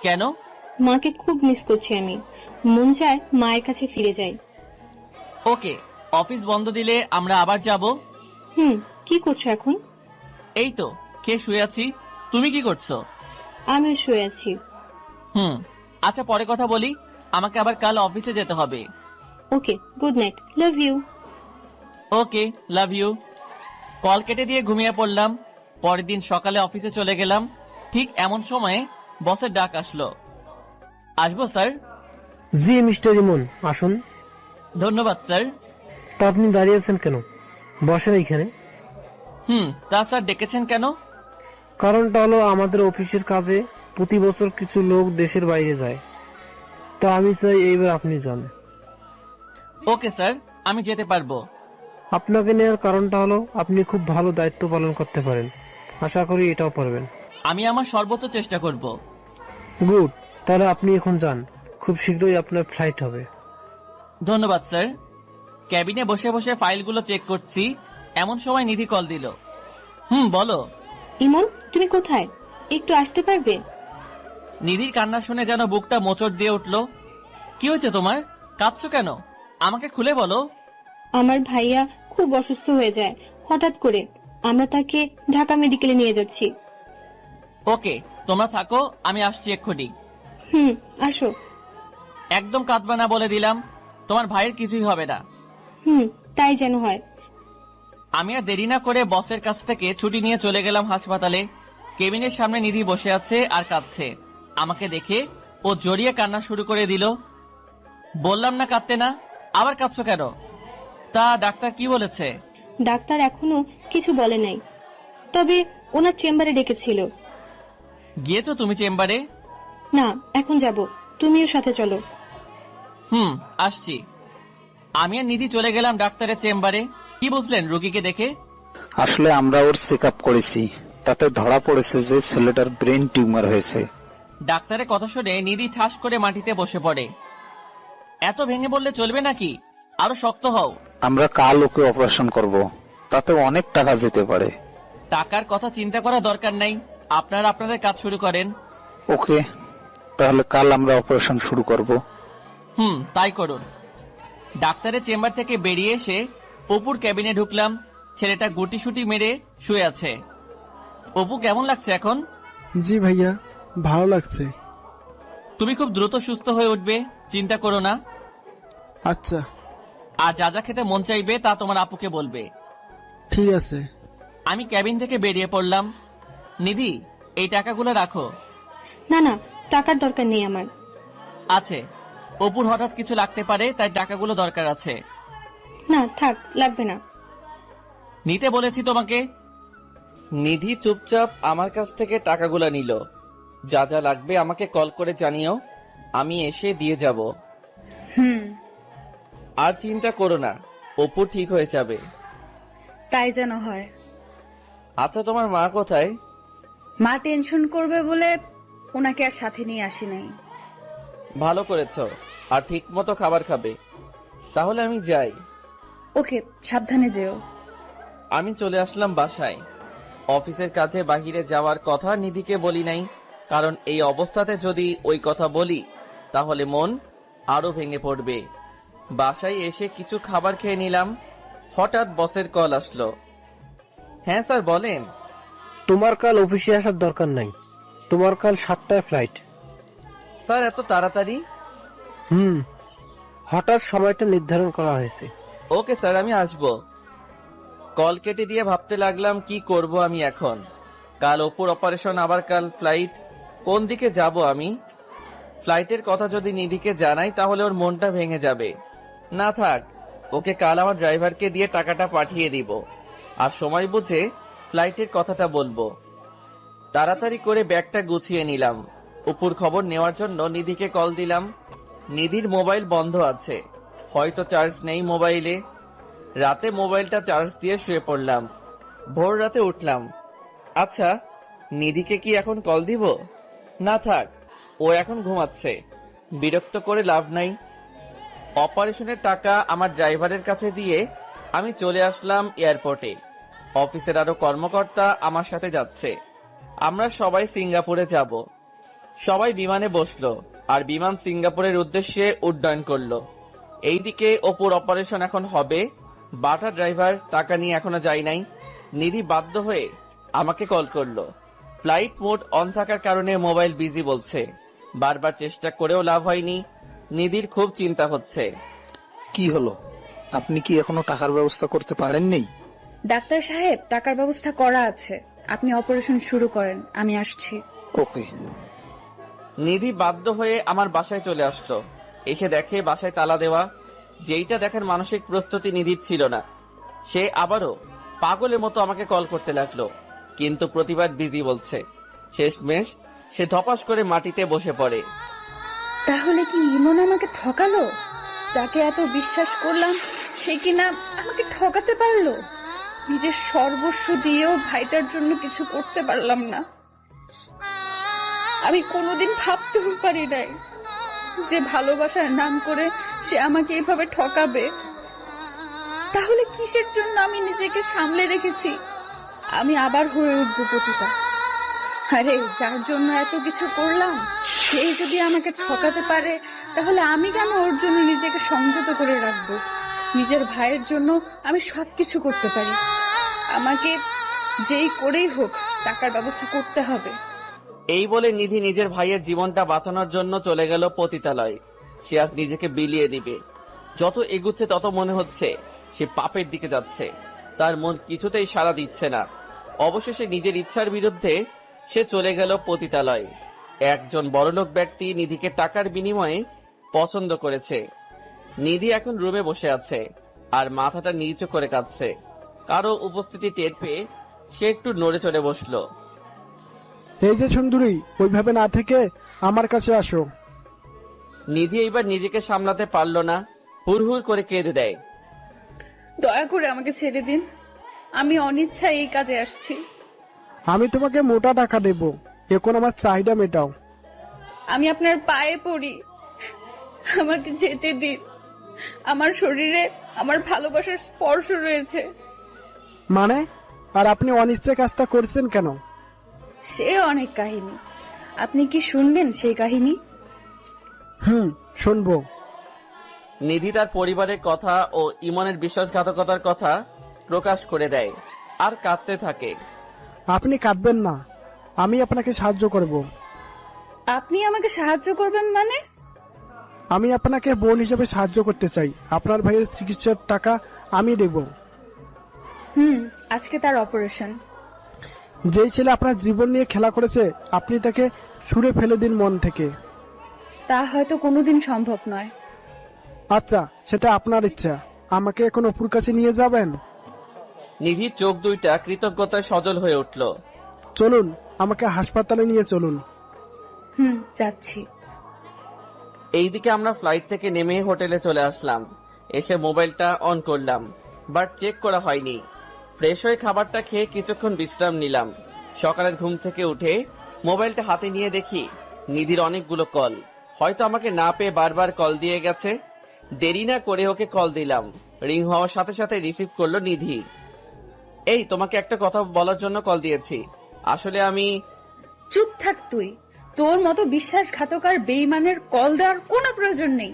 Speaker 2: কেন?
Speaker 1: মাকে খুব মিস করছি আমি। মন চায় মায়ের কাছে ফিরে যাই।
Speaker 2: ওকে, অফিস বন্ধ দিলে আমরা আবার যাব।
Speaker 1: কি করছো এখন?
Speaker 2: এই তো খেয়ে শুয়ে আছি। তুমি কি করছো?
Speaker 1: আমিও শুয়ে আছি।
Speaker 2: আচ্ছা, পরে কথা বলি, আমাকে আবার কাল অফিসে যেতে হবে।
Speaker 1: Okay, good night, love you.
Speaker 2: Okay, love you. Call কেটে দিয়ে ঘুমিয়ে পড়লাম। পরের দিন সকালে অফিসে চলে গেলাম। ঠিক এমন সময়ে বসের ডাক আসলো। আসবো স্যার?
Speaker 6: জি মিস্টার ইমন, আসুন।
Speaker 2: ধন্যবাদ স্যার।
Speaker 6: তা আপনি দাঁড়িয়ে আছেন কেন? বসেন এইখানে।
Speaker 2: তা স্যার ডেকেছেন কেন?
Speaker 6: কারণটা হলো আমাদের অফিসের কাজে প্রতি বছর কিছু লোক দেশের বাইরে যায়, তা আমি চাই এইবার আপনি যান।
Speaker 2: ওকে স্যার, আমি যেতে পারবো।
Speaker 6: আপনাকে নেওয়ার কারণটা হলো আপনি খুব ভালো দায়িত্ব পালন করতে পারেন, আশা করি এটাও পারবেন।
Speaker 2: আমি আমার সর্বোচ্চ চেষ্টা করব।
Speaker 6: গুড, তাহলে আপনি এখন যান, খুব শীঘ্রই আপনার ফ্লাইট হবে।
Speaker 2: ধন্যবাদ স্যার। ক্যাবিনে বসে বসে ফাইলগুলো চেক করছি, এমন সময় নিধি কল দিল। বলো।
Speaker 1: ইমন, তুমি কোথায়? একটু আসতে পারবে?
Speaker 2: নিধির কান্না শুনে যেন বুকটা মোচড় দিয়ে উঠল। কি হয়েছে তোমার? কাঁদছো কেন? আমাকে খুলে বলো।
Speaker 1: আমার ভাইয়া খুব অসুস্থ হয়ে যায় হঠাৎ করে, আমরা তাকে ঢাকা মেডিকেলে নিয়ে যাচ্ছি।
Speaker 2: ওকে, তোমরা থাকো, আমি আসছি এক্ষুনি।
Speaker 1: আসো।
Speaker 2: একদম কাঁদবা না বলে দিলাম, তোমার ভাইয়ের কিছুই হবে না।
Speaker 1: তাই যেন হয়।
Speaker 2: আমি আর দেরি না করে বসের কাছ থেকে ছুটি নিয়ে চলে গেলাম হাসপাতালে। কেবিনের সামনে নিধি বসে আছে আর কাঁদছে। আমাকে দেখে ও জড়িয়ে কান্না শুরু করে দিল। বললাম না কাঁদতে না, আবার কাঁদছো কেন? তা ডাক্তার কি বলেছে?
Speaker 1: ডাক্তার এখনো কিছু বলে নাই, তবে ওনার চেম্বারে ডেকেছিল।
Speaker 2: গিয়েছো তুমি চেম্বারে?
Speaker 1: না, এখন যাব, তুমিও সাথে চলো।
Speaker 2: আসছি। আমি আর নিধি চলে গেলাম ডাক্তারের চেম্বারে। কি বুঝলেন রোগীকে দেখে?
Speaker 7: আসলে আমরা ওর চেক আপ করেছি, তাতে ধরা পড়েছে যে ছেলেটার ব্রেন টিউমার হয়েছে।
Speaker 2: ডাক্তারের কথা শুনে নিধি ঠাস করে মাটিতে বসে পড়ে। এত ভেঙে বললে চলবে নাকি? আরো শক্ত হও।
Speaker 7: আমরা কাল ওকে অপারেশন করব, তাতে অনেক টাকা যেতে পারে।
Speaker 2: টাকার কথা চিন্তা করার দরকার নাই, আপনারা আপনাদের কাজ শুরু করেন।
Speaker 7: ওকে, তাহলে কাল আমরা অপারেশন শুরু করব।
Speaker 2: তাই করুন। ডাক্তারের চেম্বার থেকে বেরিয়ে এসে অপুর ক্যাবিনে ঢুকলাম। ছেলেটা গুটিসুটি মেরে শুয়ে আছে। অপু, কেমন লাগছে এখন?
Speaker 3: জি ভাইয়া, ভালো লাগছে।
Speaker 2: তুমি খুব দ্রুত সুস্থ হয়ে উঠবে, চিন্তা করো না।
Speaker 3: আচ্ছা,
Speaker 2: আর যা যা খেতে মন চাইবে তা তোমার আপুকে বলবে।
Speaker 3: ঠিক আছে।
Speaker 2: আমি ক্যাবিন থেকে বেরিয়ে পড়লাম। নিধি, এই টাকাগুলো রাখো।
Speaker 1: না না, টাকার দরকার নেই আমার।
Speaker 2: আছে, অপুর হঠাৎ কিছু লাগতে পারে, তাই টাকাগুলো দরকার আছে।
Speaker 1: না থাক, লাগবে না।
Speaker 2: নিতে বলেছি তোমাকে। নিধি চুপচাপ আমার কাছ থেকে টাকাগুলো নিল। যা যা লাগবে আমাকে কল করে জানিও, আমি এসে দিয়ে যাব। আর চিন্তা করো না, অপু ঠিক হয়ে যাবে।
Speaker 8: তাই যেন হয়।
Speaker 2: আচ্ছা, তোমার মা কোথায়?
Speaker 8: মা টেনশন করবে বলে ওনাকে আর সাথে নিয়ে আসি নাই।
Speaker 2: ভালো করেছো, আর ঠিক মতো খাবার খাবে। তাহলে আমি যাই।
Speaker 8: ওকে, সাবধানে যেও।
Speaker 2: আমি চলে আসলাম বাসায়। অফিসের কাজে বাহিরে যাওয়ার কথা নিধিকে বলি নাই, কারণ এই অবস্থাতে যদি ওই কথা বলি তাহলে মন আরো ভেঙে পড়বে। বাসায় এসে কিছু খাবার খেয়ে নিলাম। হঠাৎ বসের কল আসলো। হ্যাঁ স্যার, বলেন।
Speaker 6: তোমার কাল অফিসে আসার দরকার নাই, তোমার কাল 7টায় ফ্লাইট।
Speaker 2: স্যার, এত তাড়াতাড়ি?
Speaker 6: হঠাৎ সময়টা নির্ধারণ করা হয়েছে।
Speaker 2: ওকে স্যার, আমি আসবো। কল কেটে দিয়ে ভাবতে লাগলাম কি করব আমি এখন। কাল অপুর অপারেশন, আবার কাল ফ্লাইট। কোন দিকে যাব আমি? ফ্লাইটের কথা যদি নিধিকে জানাই তাহলে ওর মনটা ভেঙে যাবে। না থাক, ওকে কাল আমার ড্রাইভারকে দিয়ে টাকাটা পাঠিয়ে দিব, আর সময় বুঝে ফ্লাইটের কথাটা বলবো। তাড়াতাড়ি করে ব্যাগটা গুছিয়ে নিলাম। অপুর খবর নেওয়ার জন্য নিধিকে কল দিলাম। নিধির মোবাইল বন্ধ আছে, হয়তো চার্জ নেই মোবাইলে। রাতে মোবাইলটা চার্জ দিয়ে শুয়ে পড়লাম। ভোর রাতে উঠলাম। আচ্ছা, নিধিকে কি এখন কল দিব? না থাক, ও এখন ঘুমাচ্ছে, বিরক্ত করে লাভ নাই। অপারেশনের টাকা আমার ড্রাইভারের কাছে দিয়ে আমি চলে আসলাম এয়ারপোর্টে। অফিসের আরো কর্মকর্তা আমার সাথে যাচ্ছে। আমরা সবাই সিঙ্গাপুরে যাব। সবাই বিমানে বসলো, আর বিমান সিঙ্গাপুরের উদ্দেশ্যে উড্ডয়ন করলো। এইদিকে অপুর অপারেশন এখন হবে। বাটা ড্রাইভার টাকা নিয়ে এখনো যায় নাই। নিধি বাধ্য হয়ে আমাকে কল করলো। ফ্লাইট মোড অন থাকার কারণে মোবাইল বিজি বলছে। বারবার চেষ্টা করেও লাভ হয়নি। নিধির খুব চিন্তা হচ্ছে।
Speaker 7: কি হলো, আপনি কি এখনো টাকার ব্যবস্থা করতে পারেননি?
Speaker 8: ডাক্তার সাহেব, টাকার ব্যবস্থা করা আছে, আপনি অপারেশন শুরু করেন, আমি আসছি।
Speaker 7: ওকে।
Speaker 2: নিধি বাধ্য হয়ে আমার বাসায় চলে আসলো। এসে দেখে বাসায় তালা দেওয়া। যেইটা দেখার মানসিক প্রস্তুতি নিধির ছিল না। সে আবারও পাগলের মতো আমাকে কল করতে লাগলো, কিন্তু প্রতিবার বিজি বলছে। শেষমেশ সে ধপাস করে মাটিতে বসে পড়ে।
Speaker 8: তাহলে কি ইমন আমাকে ঠকালো? যাকে এত বিশ্বাস করলাম সে কিনা আমাকে ঠকাতে পারলো? নিজের সর্বস্ব দিয়েও ভাইটার জন্য কিছু করতে পারলাম না। আমি কোনোদিন ভাবতেও পারি নাই যে ভালোবাসার নাম করে সে আমাকে এভাবে ঠকাবে। তাহলে কিসের জন্য আমি নিজেকে সামলে রেখেছি? আমি আবার হয়ে উঠবো পতিতা। আরে, যার জন্য এত কিছু করলাম সেই যদি আমাকে ঠকাতে পারে, তাহলে আমি কেন ওর জন্য নিজেকে সংযত করে রাখবো? নিজের ভাইয়ের জন্য আমি সবকিছু করতে পারি। আমাকে যেই করেই হোক টাকার ব্যবস্থা করতে হবে।
Speaker 2: এই বলে নিধি নিজের ভাইয়ের জীবনটা বাঁচানোর জন্য চলে গেল পতিতালয়। সে আজ নিজেকে বিলিয়ে দিবে। যত এগুচ্ছে তত মনে হচ্ছে সে পাপের দিকে যাচ্ছে। তার মন কিছুতেই সাড়া দিচ্ছে না। অবশেষে নিজের ইচ্ছার বিরুদ্ধে সে চলে গেল পতিতালয়। একজন বড়লোক ব্যক্তি নিধিকে টাকার বিনিময়ে পছন্দ করেছে। নিধি এখন রুমে বসে আছে আর মাথাটা নিচু করে কাঁদছে। কারো উপস্থিতি টের পেয়ে সে একটু নড়ে চড়ে বসলো।
Speaker 3: এই যে সুন্দরী, ওইভাবে না থেকে আমার কাছে আসো।
Speaker 2: নিধি এইবার নিজেকে সামলাতে পারলো না, হুড়হুড় করে কেঁদে দেয়।
Speaker 8: দয়া করে আমাকে ছেড়ে দিন, আমি অনিচ্ছায় এই কাজে আসছি।
Speaker 3: আমি তোমাকে মোটা টাকা দেব, এখন আমার চাহিদা মেটাও।
Speaker 8: আমি আপনার পায়ে পড়ি, আমাকে যেতে দিন। আমার শরীরে আমার ভালোবাসার স্পর্শ রয়েছে।
Speaker 3: মানে? আর আপনি অনিশ্চয় কাজটা করছেন কেন?
Speaker 8: সে অনেক কাহিনী, আপনি কি শুনবেন সেই কাহিনী?
Speaker 3: শুনবো।
Speaker 2: নিধি তার পরিবারের কথা ও ইমনের বিশ্বাসঘাতকতার কথা প্রকাশ করে দেয় আর কাঁদতে থাকে।
Speaker 3: আপনি কাঁদবেন না, আমি আপনাকে সাহায্য করব।
Speaker 8: আপনি আমাকে সাহায্য করবেন মানে?
Speaker 3: আমি আপনাকে বোন হিসেবে সাহায্য করতে চাই। আপনার ভাইয়ের চিকিৎসার টাকা আমি দেব।
Speaker 8: আজকে তার অপারেশন।
Speaker 3: যেই ছেলে আপনার জীবন নিয়ে খেলা করেছে, আপনি তাকে ছুঁড়ে ফেলে দিন মন থেকে।
Speaker 8: তা হয়তো কোনোদিন সম্ভব নয়।
Speaker 3: আচ্ছা, সেটা আপনার ইচ্ছা। আমাকে এখন অপুর কাছে নিয়ে যাবেন?
Speaker 2: নিধির চোখ দুইটা কৃতজ্ঞতায় সজল হয়ে উঠল।
Speaker 3: চলুন, আমাকে হাসপাতালে নিয়ে চলুন।
Speaker 8: যাচ্ছি।
Speaker 2: এইদিকে আমরা ফ্লাইট থেকে নেমে হোটেলে চলে আসলাম। এসে মোবাইলটা অন করলাম, বাট চেক করা হয়নি। ফ্রেশ হয়ে খাবারটা খেয়ে কিছুক্ষণ বিশ্রাম নিলাম। সকালের ঘুম থেকে উঠে মোবাইলটা হাতে নিয়ে দেখি নিধির অনেকগুলো কল। হয়তো আমাকে না পেয়ে বারবার কল দিয়ে গেছে। দেরি না করে ওকে কল দিলাম। রিং হওয়ার সাথে সাথে রিসিভ করলো নিধি। এই, তোমাকে একটা কথা বলার জন্য কল দিয়েছি। আসলে আমি...
Speaker 8: চুপ থাক তুই, তোর মতো বিশ্বাসঘাতক আর বেঈমানের কল দেওয়ার কোনো প্রয়োজন নেই।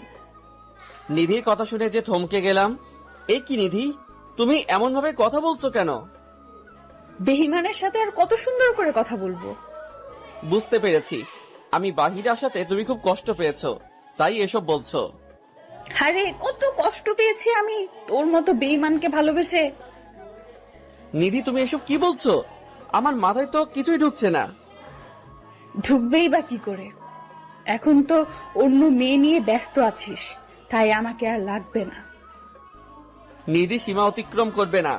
Speaker 2: নিধির কথা শুনে যে থমকে গেলাম। এ কি নিধি, তুমি এমন ভাবে কথা বলছো কেন?
Speaker 8: বেঈমানের সাথে আর কত সুন্দর করে কথা বলবো?
Speaker 2: বুঝতে পেরেছি, আমি বাহিরে আসাতে তুমি খুব কষ্ট পেয়েছো, তাই এসব বলছো।
Speaker 8: আরে কত কষ্ট পেয়েছি আমি তোর মতো বেঈমানকে ভালোবেসে।
Speaker 2: নিধি, তুমি এসব কি বলছো? আমার মাথায় তো কিছুই ঢুকছে না।
Speaker 8: ঢুকবেই বা কি করে? এখন তো অন্য মেয়ে নিয়ে ব্যস্ত আছিস, তাই আমাকে আর লাগবে না।
Speaker 2: নিধি সীমা অতিক্রম করবে না।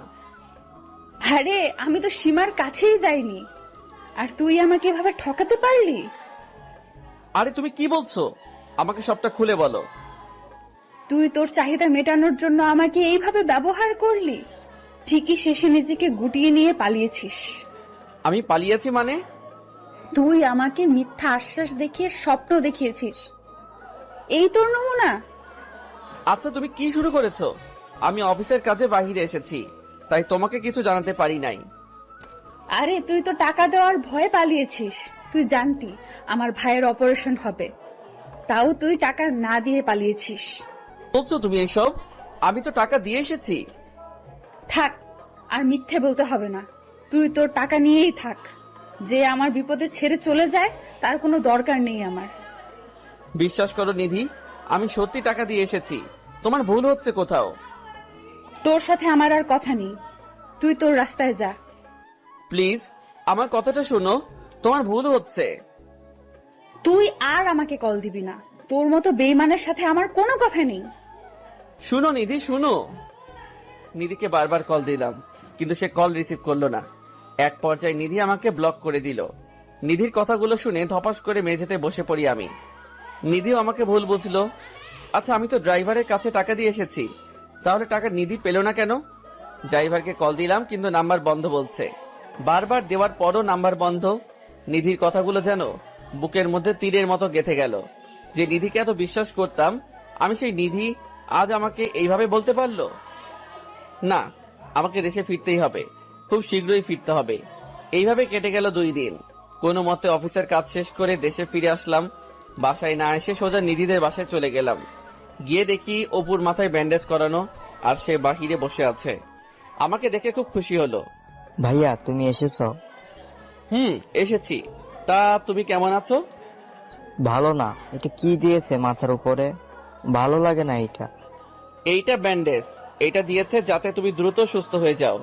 Speaker 8: আরে আমি তো সীমার কাছেই যাইনি, আর তুই আমাকে এভাবে ঠকাতে পারলি?
Speaker 2: আরে তুমি কি বলছো? আমাকে সবটা খুলে বলো।
Speaker 8: তুই তোর চাহিদা মেটানোর জন্য আমাকে এইভাবে ব্যবহার করলি, ঠিকই শেষে নিজেকে গুটিয়ে নিয়ে পালিয়েছিস।
Speaker 2: আমি পালিয়েছি মানে?
Speaker 8: তুই আমাকে মিথ্যা আশ্বাস দেখিয়ে স্বপ্ন দেখিয়েছিস, এই তোর নমুনা।
Speaker 2: আচ্ছা, তুমি কি শুরু করেছো? আমি অফিসের কাজে বাহিরে এসেছি, তাই তোমাকে কিছু জানাতে পারি নাই।
Speaker 8: আরে তুই তো টাকা দেওয়ার ভয়ে পালিয়েছিস। তুই জানতি আমার ভাইয়ের অপারেশন হবে, তাও তুই টাকা না দিয়ে পালিয়েছিস।
Speaker 2: বলছো তুমি এসব? আমি তো টাকা দিয়ে এসেছি।
Speaker 8: থাক, আর মিথ্যে বলতে হবে না। তুই তোর টাকা নিয়েই থাক। যে আমার বিপদে ছেড়ে চলে যায় তার কোনো দরকার নেই আমার।
Speaker 2: বিশ্বাস করো নিধি, আমি সত্যি টাকা দিয়ে এসেছি। তোমার ভুল হচ্ছে কোথাও।
Speaker 8: তোর সাথে আমার আর কথা নেই, তুই তোর রাস্তায় যা।
Speaker 2: প্লিজ, আমার কথাটা শোনো, তোমার ভুল হচ্ছে।
Speaker 8: তুই আর আমাকে কল দিবি না, তোর মতো বেঈমানের সাথে আমার কোনো কথা নেই।
Speaker 2: শুনো নিধি, শুনো। নিধিকে বারবার কল দিলাম, কিন্তু সে কল রিসিভ করলো না। এক পর্যায়ে নিধি আমাকে ব্লক করে দিল। নিধির কথাগুলো শুনে ধপাস করে মেঝেতে বসে পড়ি আমি। নিধিও আমাকে ভুল বুঝলো। আচ্ছা, আমি তো ড্রাইভারের কাছে টাকা দিয়ে এসেছি, তাহলে টাকা নিধি পেল না কেন? ড্রাইভারকে কল দিলাম, কিন্তু নাম্বার বন্ধ বলছে। বারবার দেওয়ার পরও নাম্বার বন্ধ। নিধির কথাগুলো যেন বুকের মধ্যে তীরের মতো গেঁথে গেল। যে নিধিকে এত বিশ্বাস করতাম, আমি সেই নিধি আজ আমাকে এইভাবে বলতে পারলো। না, আমাকে দেশে ফিরতেই হবে, খুব শীঘ্রই ফিরতে হবে। এইভাবে কেটে গেল 2 দিন। কোনো মতে অফিসের কাজ শেষ করে দেশে ফিরে আসলাম। বাসায় না এসে সোজা নিধিদের বাসায় চলে গেলাম। গিয়ে দেখি অপুর মাথায় ব্যান্ডেজ করানো, আর সে বাহিরে বসে আছে। আমাকে দেখে খুব খুশি হলো।
Speaker 9: ভাইয়া, তুমি এসেছো?
Speaker 2: এসেছি। তা তুমি কেমন আছো?
Speaker 9: ভালো না। এটা কি দিয়েছে মাথার উপরে? ভালো লাগে না এটা।
Speaker 2: এইটা ব্যান্ডেজ। এটা দিয়েছে যাতে তুমি দ্রুত সুস্থ হয়ে যাও।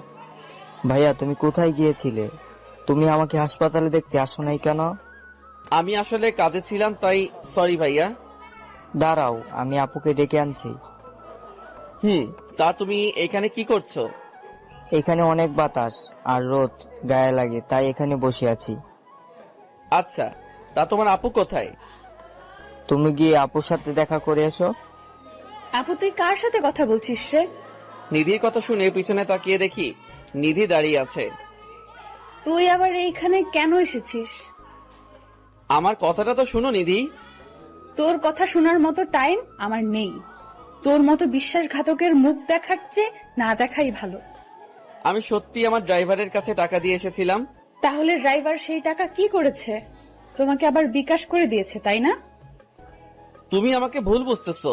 Speaker 9: ভাইয়া, তুমি কোথায় গিয়েছিলে? তুমি আমাকে হাসপাতালে দেখতে আসো নাই কেন?
Speaker 2: আমি আসলে কাজে ছিলাম, তাই সরি ভাইয়া।
Speaker 9: দাঁড়াও, আমি আপুকে ডেকে আনছি।
Speaker 2: তা তুমি এখানে কি করছো?
Speaker 9: এখানে অনেক বাতাস আর রোদ গায়ে লাগে, তাই এখানে বসে আছি।
Speaker 2: আচ্ছা, তা তোমার আপু কোথায়?
Speaker 9: তুমি গিয়ে আপুর সাথে দেখা করে এসো।
Speaker 8: আপু তুই কার সাথে কথা বলছিস রে?
Speaker 2: নিধির কথা শুনে পিছনে তাকিয়ে দেখি নিধি দাঁড়িয়ে আছে।
Speaker 8: তুই আবার এইখানে কেন এসেছিস?
Speaker 2: আমার কথাটা তো শুনো নিধি।
Speaker 8: তোর কথা শোনার মতো টাইম আমার নেই। তোর মতো বিশ্বাসঘাতকের মুখ দেখাচ্ছে না দেখাই ভালো।
Speaker 2: আমি সত্যি আমার ড্রাইভারের কাছে টাকা দিয়ে এসেছিলাম।
Speaker 8: তাহলে ড্রাইভার সেই টাকা কি করেছে? তোমাকে আবার বিকাশ করে দিয়েছে, তাই না?
Speaker 2: তুমি আমাকে ভুল বুঝতেছো।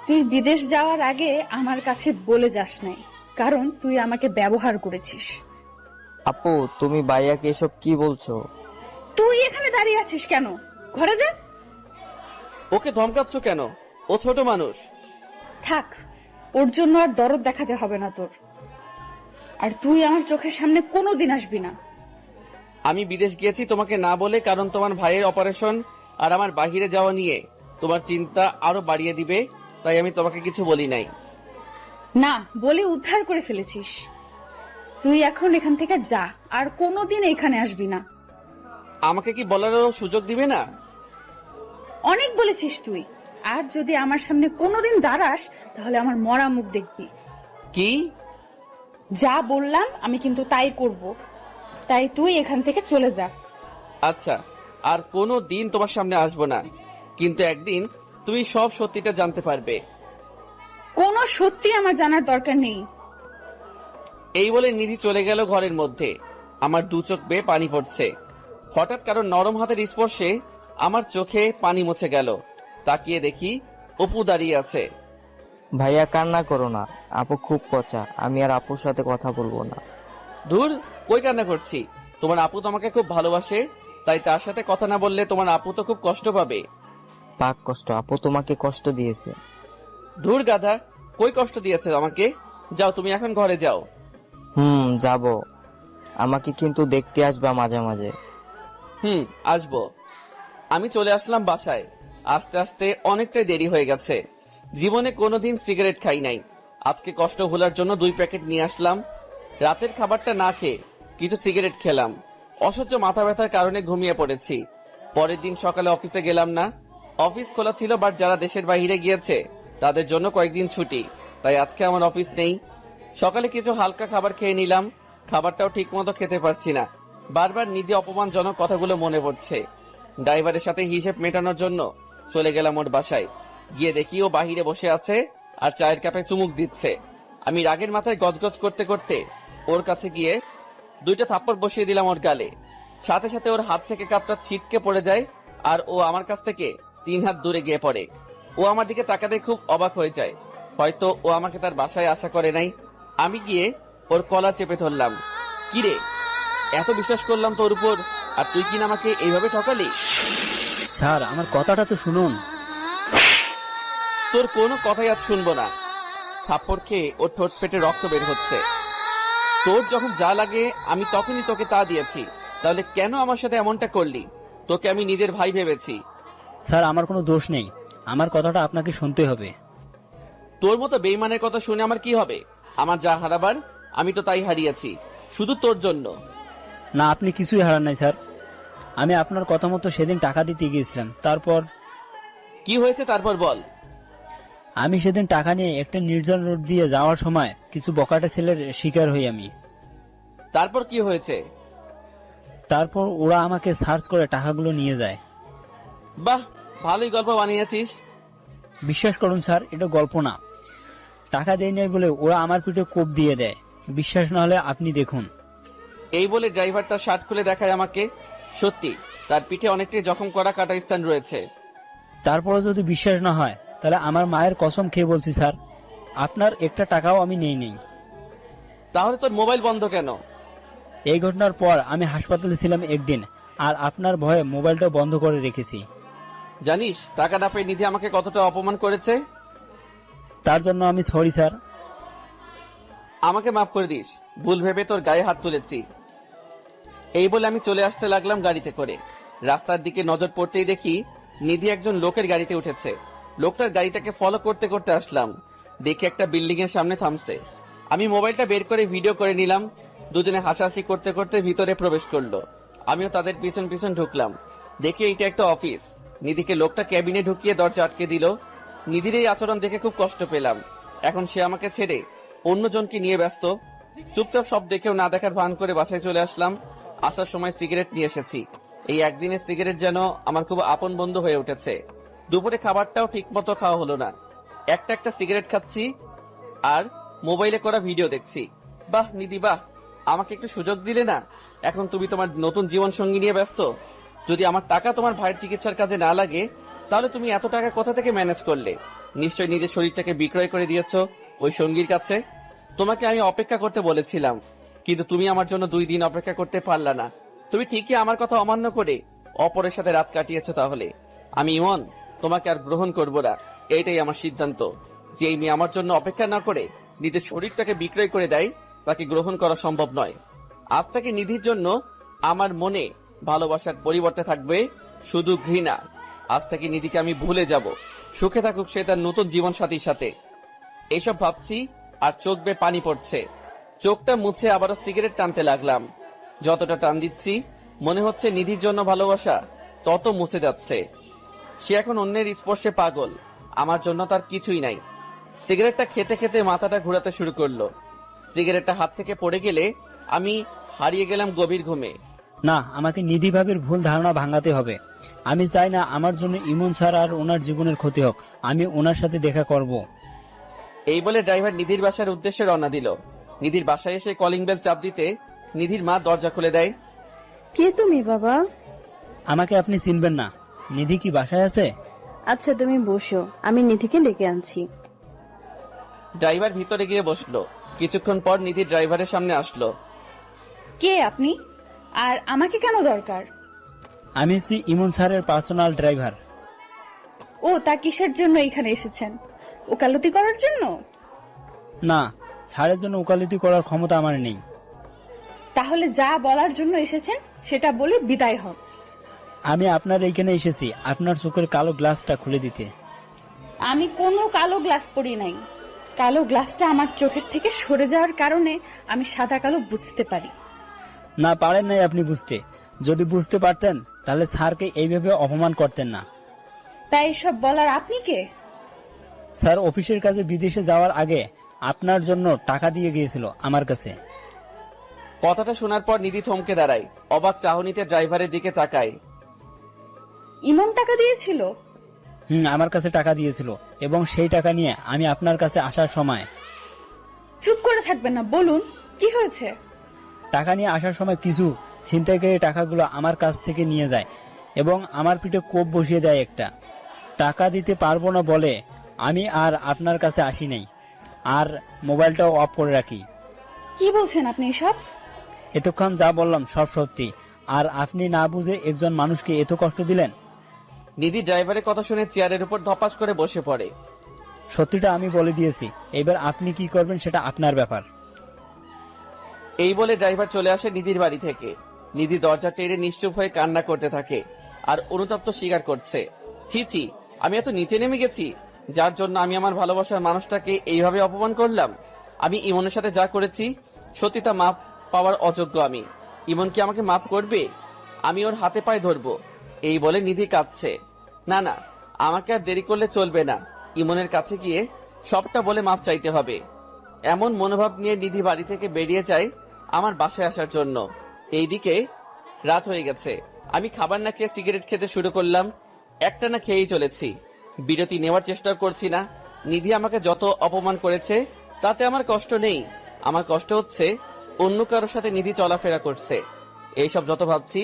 Speaker 8: তুই বিদেশ যাওয়ার আগে আমার কাছে বলে যাস নাই, কারণ তুই আমাকে ব্যবহার করেছিস।
Speaker 9: আপু তুমি ভাইয়াকে এসব কি বলছো?
Speaker 8: তুই এখানে দাঁড়িয়ে আছিস কেন? ঘরে যা।
Speaker 2: ওকে ধমকাচ্ছ কেন? ও ছোট মানুষ।
Speaker 8: থাক, ওর জন্য আর দরদ দেখাতে হবে না তোর। আর তুই আমার চোখের সামনে কোনোদিন আসবি না।
Speaker 2: আমি বিদেশ গিয়েছি তোমাকে না বলে, কারণ তোমার ভাইয়ের অপারেশন আর আমার বাহিরে যাওয়া নিয়ে তোমার চিন্তা আরো বাড়িয়ে দিবে, তাই আমি তোমাকে কিছু বলি নাই।
Speaker 8: না বলে উদ্ধার করে ফেলেছিস। তুই এখন এখান থেকে যা, আর কোনোদিন এখানে আসবি না।
Speaker 2: আমাকে কি বলারও সুযোগ দিবে না?
Speaker 8: অনেক বলেছিস তুই। আর যদি আমার সামনে কোনোদিন দাঁড়াস তাহলে আমার মরা মুখ দেখবি।
Speaker 2: কি?
Speaker 8: যা বললাম আমি কিন্তু তাই করব। তাই তুই এখান থেকে চলে যা।
Speaker 2: আচ্ছা, আর কোনো দিন তোমার সামনে আসবো না, কিন্তু একদিন তুমি সব সত্যিটা জানতে পারবে।
Speaker 8: কোনো সত্যি আমার জানার দরকার নেই।
Speaker 2: এই বলে নিধি চলে গেল ঘরের মধ্যে। আমার দু চোখ বেয়ে পানি পড়ছে। হঠাৎ কারো নরম হাতের স্পর্শে আমার চোখে পানি মুছে গেল। তাকিয়ে দেখি অপু দাঁড়িয়ে আছে।
Speaker 9: ভাইয়া কান্না করো না, আপু খুব পচা, আমি আর আপুর সাথে কথা বলবো না।
Speaker 2: ধুর, কই কান্না করছি? তোমার আপু তোমাকে খুব ভালোবাসে, তাই তার সাথে কথা না বললে তোমার আপু তো খুব কষ্ট পাবে।
Speaker 9: পাক কষ্ট, আপু তোমাকে কষ্ট দিয়েছে।
Speaker 2: ধুর গাধা, কই কষ্ট দিয়েছে আমাকে? যাও, তুমি এখন ঘরে যাও।
Speaker 9: যাব। আমাকে কিন্তু দেখতে আসবা মাঝে মাঝে।
Speaker 2: আসবো। আমি চলে আসলাম বাসায়। আস্তে আস্তে অনেকটাই দেরি হয়ে গেছে। জীবনে কোনোদিন সিগারেট খাই নাই। আজকে কষ্ট ভোলার জন্য 2 প্যাকেট নিয়ে আসলাম। রাতের খাবারটা না খেয়ে কিছু সিগারেট খেলাম। অসহ্য মাথা ব্যথার কারণে ঘুমিয়ে পড়েছি। পরের দিন সকালে অফিসে গেলাম না। অফিস খোলা ছিল, বাট যারা দেশের বাইরে গিয়েছে তাদের জন্য কয়েকদিন ছুটি, তাই আজকে আমার অফিস নেই। সকালে কিছু হালকা খাবার খেয়ে নিলাম। খাবারটাও ঠিক মতো খেতে পারছি না। বারবার নিধি অপমানজনক কথাগুলো মনে পড়ছে। ড্রাইভারের সাথে হিসেব মেটানোর জন্য চলে গেলাম ওর বাসায়। গিয়ে দেখি ও বাহিরে বসে আছে আর চায়ের কাপে চুমুক দিচ্ছে। আমি রাগের মাথায় গজগজ করতে করতে ওর কাছে গিয়ে 2টা থাপ্পড় বসিয়ে দিলাম ওর গালে। সাথে সাথে ওর হাত থেকে কাপটা ছিটকে পড়ে যায় আর ও আমার কাছ থেকে 3 হাত দূরে গিয়ে পড়ে। ও আমার দিকে তাকাতে খুব অবাক হয়ে যায়। হয়তো ও আমাকে তার বাসায় আশা করে নাই। আমি গিয়ে ওর কলার চেপে ধরলাম। কিরে, এত বিশ্বাস করলাম তোর উপর, আর তুই কিনা আমাকে এইভাবে ঠকালি?
Speaker 10: স্যার, আমার কথাটা তো শুনুন।
Speaker 2: তোর কোনো কথাই আজ শুনবো না। থাপ্পড় খেয়ে ওর ঠোঁট ফেটে রক্ত বের হচ্ছে। তোর যখন যা লাগে আমি তখনই তোকে তা দিয়েছি, তাহলে কেন আমার সাথে এমনটা করলি? তোকে আমি নিজের ভাই ভেবেছি।
Speaker 10: স্যার, আমার কোনো দোষ নেই, আমার কথাটা আপনাকে শুনতে হবে।
Speaker 2: তোর মতো বেইমানের কথা শুনে আমার কি হবে? আমার যা হারাবার আমি তো তাই হারিয়েছি, শুধু তোর জন্য।
Speaker 10: না, আপনি কিছুই হারান নাই স্যার। আমি আপনার কথা মতো সেদিন টাকা দিতে গিয়েছিলাম। তারপর
Speaker 2: কি হয়েছে তারপর বল।
Speaker 10: আমি সেদিন টাকা নিয়ে একটা নির্জন রোড দিয়ে যাওয়ার সময় কিছু বকাটে ছেলের শিকার হই আমি।
Speaker 2: তারপর কি হয়েছে?
Speaker 10: তারপর ওরা আমাকে সার্চ করে টাকাগুলো নিয়ে যায়।
Speaker 2: বাহ, ভালোই গল্প বানিয়েছিস।
Speaker 10: বিশ্বাস করুন স্যার, এটা গল্প না। টাকা দেয় নাই বলে ওরা আমার পিঠে কোপ দিয়ে দেয়। বিশ্বাস না হলে আপনি দেখুন।
Speaker 2: এই বলে ড্রাইভার তার শার্ট খুলে দেখায় আমাকে। সত্যি তার পিঠে অনেকটাই জখম করা কাটা স্থান রয়েছে।
Speaker 10: তারপরে যদি বিশ্বাস না হয় তাহলে আমার মায়ের কসম খেয়ে বলছি স্যার, আপনার একটা টাকাও আমি নেই।
Speaker 2: তাহলে তোর মোবাইল বন্ধ কেন?
Speaker 10: এই ঘটনার পর আমি হাসপাতালে ছিলাম একদিন, আর আপনার ভয়ে মোবাইলটা বন্ধ করে রেখেছি।
Speaker 2: জানিস টাকা না পেয়ে নিধি আমাকে কতটা অপমান করেছে?
Speaker 10: তার জন্য আমি সরি স্যার।
Speaker 2: আমাকে মাফ করে দিস, ভুল ভেবে তোর গায়ে হাত তুলেছি। এই বলে আমি চলে আসতে লাগলাম গাড়িতে করে। রাস্তার দিকে নজর পড়তেই দেখি নিধি একজন লোকের গাড়িতে উঠেছে। লোকটার গাড়িটাকে ফলো করতে করতে আসলাম। দেখি একটা বিল্ডিং এর সামনে থামছে। আমি মোবাইলটা বের করে ভিডিও করে নিলাম। দুজনে হাসাহাসি করতে করতে ভিতরে প্রবেশ করলো। আমিও তাদের পিছন পিছন ঢুকলাম। দেখি এইটা একটা অফিস। নিধিকে লোকটা ক্যাবিনে ঢুকিয়ে দরজা আটকে দিল। নিধির এই আচরণ দেখে খুব কষ্ট পেলাম। এখন সে আমাকে ছেড়ে অন্যজনকে নিয়ে ব্যস্ত। চুপচাপ সব দেখেও না দেখার ভান করে বাসায় চলে আসলাম। আসার সময় সিগারেট নিয়ে এসেছি। এই একদিনের সিগারেট যেন আমার খুব আপন বন্ধু হয়ে উঠেছে। দুপুরে খাবারটাও ঠিক মতো খাওয়া হলো না। একটা একটা সিগারেট খাচ্ছি আর মোবাইলে করা ভিডিও দেখছি। বাহ নিধি বাহ, আমাকে একটু সুযোগ দিলে না? এখন তুমি তোমার নতুন জীবন সঙ্গী নিয়ে ব্যস্ত। যদি আমার টাকা তোমার ভাইয়ের চিকিৎসার কাজে না লাগে, তাহলে তুমি এত টাকা কোথা থেকে ম্যানেজ করলে? নিশ্চয়ই নিজের শরীরটাকে বিক্রয় করে দিয়েছো ওই সঙ্গীর কাছে। তোমাকে আমি অপেক্ষা করতে বলেছিলাম, কিন্তু তুমি আমার জন্য 2 দিন অপেক্ষা করতে পারলা না। তুমি ঠিকই আমার কথা অমান্য করে অপরের সাথে রাত কাটিয়েছো। তাহলে আমি ইমন তোমাকে আর গ্রহণ করব না। এইটাই আমার সিদ্ধান্ত, যে এই মেয়ে আমার জন্য অপেক্ষা না করে নিজের শরীরটাকে বিক্রয় করে দেয়, তাকে গ্রহণ করা সম্ভব নয়। আজ থেকে নিধির জন্য আমার মনে ভালোবাসার পরিবর্তে থাকবে শুধু ঘৃণা। আজ থেকে নিধিকে আমি ভুলে যাব। সুখে থাকুক সে তার নতুন জীবন সাথীর সাথে। এইসব ভাবছি আর চোখ বেয়ে পানি পড়ছে। চোখটা মুছে আবারও সিগারেট টানতে লাগলাম। যতটা টান দিচ্ছি মনে হচ্ছে নিধির জন্য ভালোবাসা তত মুছে যাচ্ছে। সে এখন অন্যের স্পর্শে পাগল, আমার জন্য তার কিছুই নাই। সিগারেটটা খেতে খেতে মাথাটা ঘোরাতে শুরু করলো। সিগারেটটা হাত থেকে পড়ে গেলে আমি হারিয়ে গেলাম গভীর ঘুমে।
Speaker 10: না, আমাকে নিধি ভাবির ভুল ধারণা ভাঙাতে হবে। আমি চাই না আমার জন্য ইমন স্যার আর ওনার জীবনের ক্ষতি হোক। আমি ওনার সাথে দেখা করব।
Speaker 2: এই বলে ড্রাইভার নিধির বাসার উদ্দেশ্যে রওনা দিল। নিধির বাসায় এসে কলিং বেল চাপ দিতে নিধির মা দরজা খুলে দেয়।
Speaker 4: কে তুমি বাবা?
Speaker 10: আমাকে আপনি চিনবেন না। নিধি কি বাসায় আছে?
Speaker 4: আচ্ছা তুমি বসো, আমি নিধিকে ডেকে আনছি।
Speaker 2: ড্রাইভার ভিতরে গিয়ে বসলো। কিছুক্ষণ পর নিধি ড্রাইভারের সামনে আসলো।
Speaker 8: কে আপনি? আর আমাকে কেন দরকার?
Speaker 10: আমি হচ্ছি ইমন স্যারের পার্সোনাল ড্রাইভার।
Speaker 8: ও, তা কিসের জন্য এখানে এসেছেন? ওকালতি করার জন্য?
Speaker 10: না, স্যারের জন্য ওকালতি করার ক্ষমতা আমার নেই।
Speaker 8: তাহলে যা বলার জন্য এসেছেন সেটা বলে বিদায় হন।
Speaker 10: আমি আপনার এইখানে এসেছি আপনার চোখের কালো গ্লাসটা খুলে দিতে।
Speaker 8: আমি কোনো কালো গ্লাস পরি নাই। কালো গ্লাসটা আমার চোখের থেকে সরে যাওয়ার কারণে আমি সাদা কালো বুঝতে পারি।
Speaker 10: না, পারেন নাই আপনি বুঝতে। যদি বুঝতে পারতেন তাহলে স্যারকে এইভাবে অপমান করতেন না।
Speaker 8: তাই এসব বলার আপনি কে?
Speaker 10: স্যার অফিসের কাজে বিদেশে যাওয়ার আগে আপনার জন্য টাকা দিয়ে গিয়েছিল আমার কাছে।
Speaker 2: কথাটা শোনার পর নিধি থমকে দাঁড়ায়। অবাক চাহনিতে ড্রাইভারের দিকে তাকায়।
Speaker 8: ইমন টাকা দিয়েছিল?
Speaker 10: আমার কাছে টাকা দিয়েছিল এবং সেই টাকা নিয়ে আমি আপনার কাছে আসার সময়।
Speaker 8: চুপ করে থাকবেন না, বলুন কি হয়েছে?
Speaker 10: টাকা নিয়ে আসার সময় কিছু ছিনতাইকারী টাকাগুলো আমার কাছ থেকে নিয়ে যায় এবং আমার পিঠে কোপ বসিয়ে দেয় একটা। টাকা দিতে পারবো না বলে আমি আর আপনার কাছে আসি নাই, আর মোবাইলটাও অফ করে রাখি।
Speaker 8: কি বলছেন আপনি এসব?
Speaker 10: এতক্ষণ যা বললাম সব সত্যি, আর আপনি না বুঝে একজন মানুষকে এত কষ্ট দিলেন।
Speaker 2: নিধি ড্রাইভারের কথা শুনে চেয়ারের উপর ধপাস করে বসে পড়ে।
Speaker 10: সত্যিটা আমি বলে দিয়েছি, এবার আপনি কি করবেন সেটা আপনার ব্যাপার।
Speaker 2: এই বলে ড্রাইভার চলে আসে নিধির বাড়ি থেকে। নিধি দরজা টেনে নিশ্চুপ হয়ে কান্না করতে থাকে আর অনুতপ্ত স্বীকার করছে, ছি ছি, আমি এত নিচে নেমে গেছি যার জন্য আমি আমার ভালোবাসার মানুষটাকে এইভাবে অপমান করলাম। আমি ইমনের সাথে যা করেছি সত্যি তা মাফ পাওয়ার অযোগ্য আমি। ইমন কি আমাকে মাফ করবে? আমি ওর হাতে পায়ে ধরবো। এই বলে নিধি কাঁদছে। না না, আমাকে আর দেরি করলে চলবে না। ইমনের কাছে গিয়ে সবটা বলে মাফ চাইতে হবে। এমন মনোভাব নিয়ে নিধি বাড়ি থেকে বেরিয়ে যায় আমার বাসায় আসার জন্য। এইদিকে রাত হয়ে গেছে। আমি খাবার না খেয়ে সিগারেট খেতে শুরু করলাম। একটা না খেয়েই চলেছি, বিরতি নেওয়ার চেষ্টা করছি না। নিধি আমাকে যত অপমান করেছে তাতে আমার কষ্ট নেই। আমার কষ্ট হচ্ছে অন্য কারোর সাথে নিধি চলাফেরা করছে। এইসব যত ভাবছি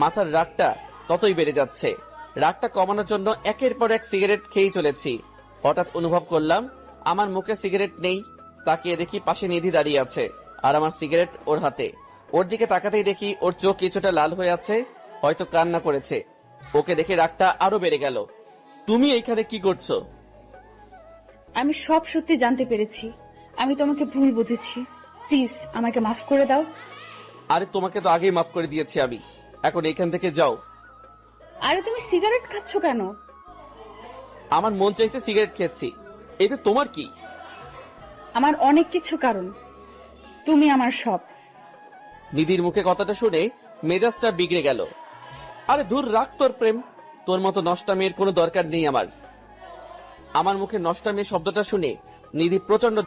Speaker 2: মাথার রাগটা ততই বেড়ে যাচ্ছে। রাগটা কমানোর জন্য একের পর এক সিগারেট খেয়েই চলেছি। হঠাৎ অনুভব করলাম আমার মুখে সিগারেট নেই। তাকিয়ে দেখি পাশে নিধি দাঁড়িয়ে আছে আর আমার সিগারেট ওর হাতে। ওর দিকে তাকাতেই দেখি ওর চোখ কিছুটা লাল হয়ে আছে, হয়তো কান্না করেছে। ওকে দেখে রাগটা আরো বেড়ে গেল। তুমি এইখানে কি করছো?
Speaker 8: আমি সব সত্যি জানতে পেরেছি। আমি তোমাকে ভুল বুঝেছি। প্লিজ আমাকে মাফ করে দাও।
Speaker 2: আরে তোমাকে তো আগেই মাফ করে দিয়েছি আমি, এখন এইখান থেকে যাও।
Speaker 8: আরে তুমি সিগারেট খাচ্ছ কেন?
Speaker 2: আমার মন চাইছে সিগারেট খেয়েছি, এতে তোমার কি?
Speaker 8: আমার অনেক কিছু কারণ, তুমি আমার সব।
Speaker 2: নিধির মুখে কথাটা শুনে মেজাজটা বিগড়ে গেল। আরে দূর রাখ তোর প্রেম, তোর মতো নষ্টা মেয়ের কোনো দরকার নেই আমার। আমার মুখে নষ্টা মেয়ে শব্দটা শুনে নিধি প্রচন্ড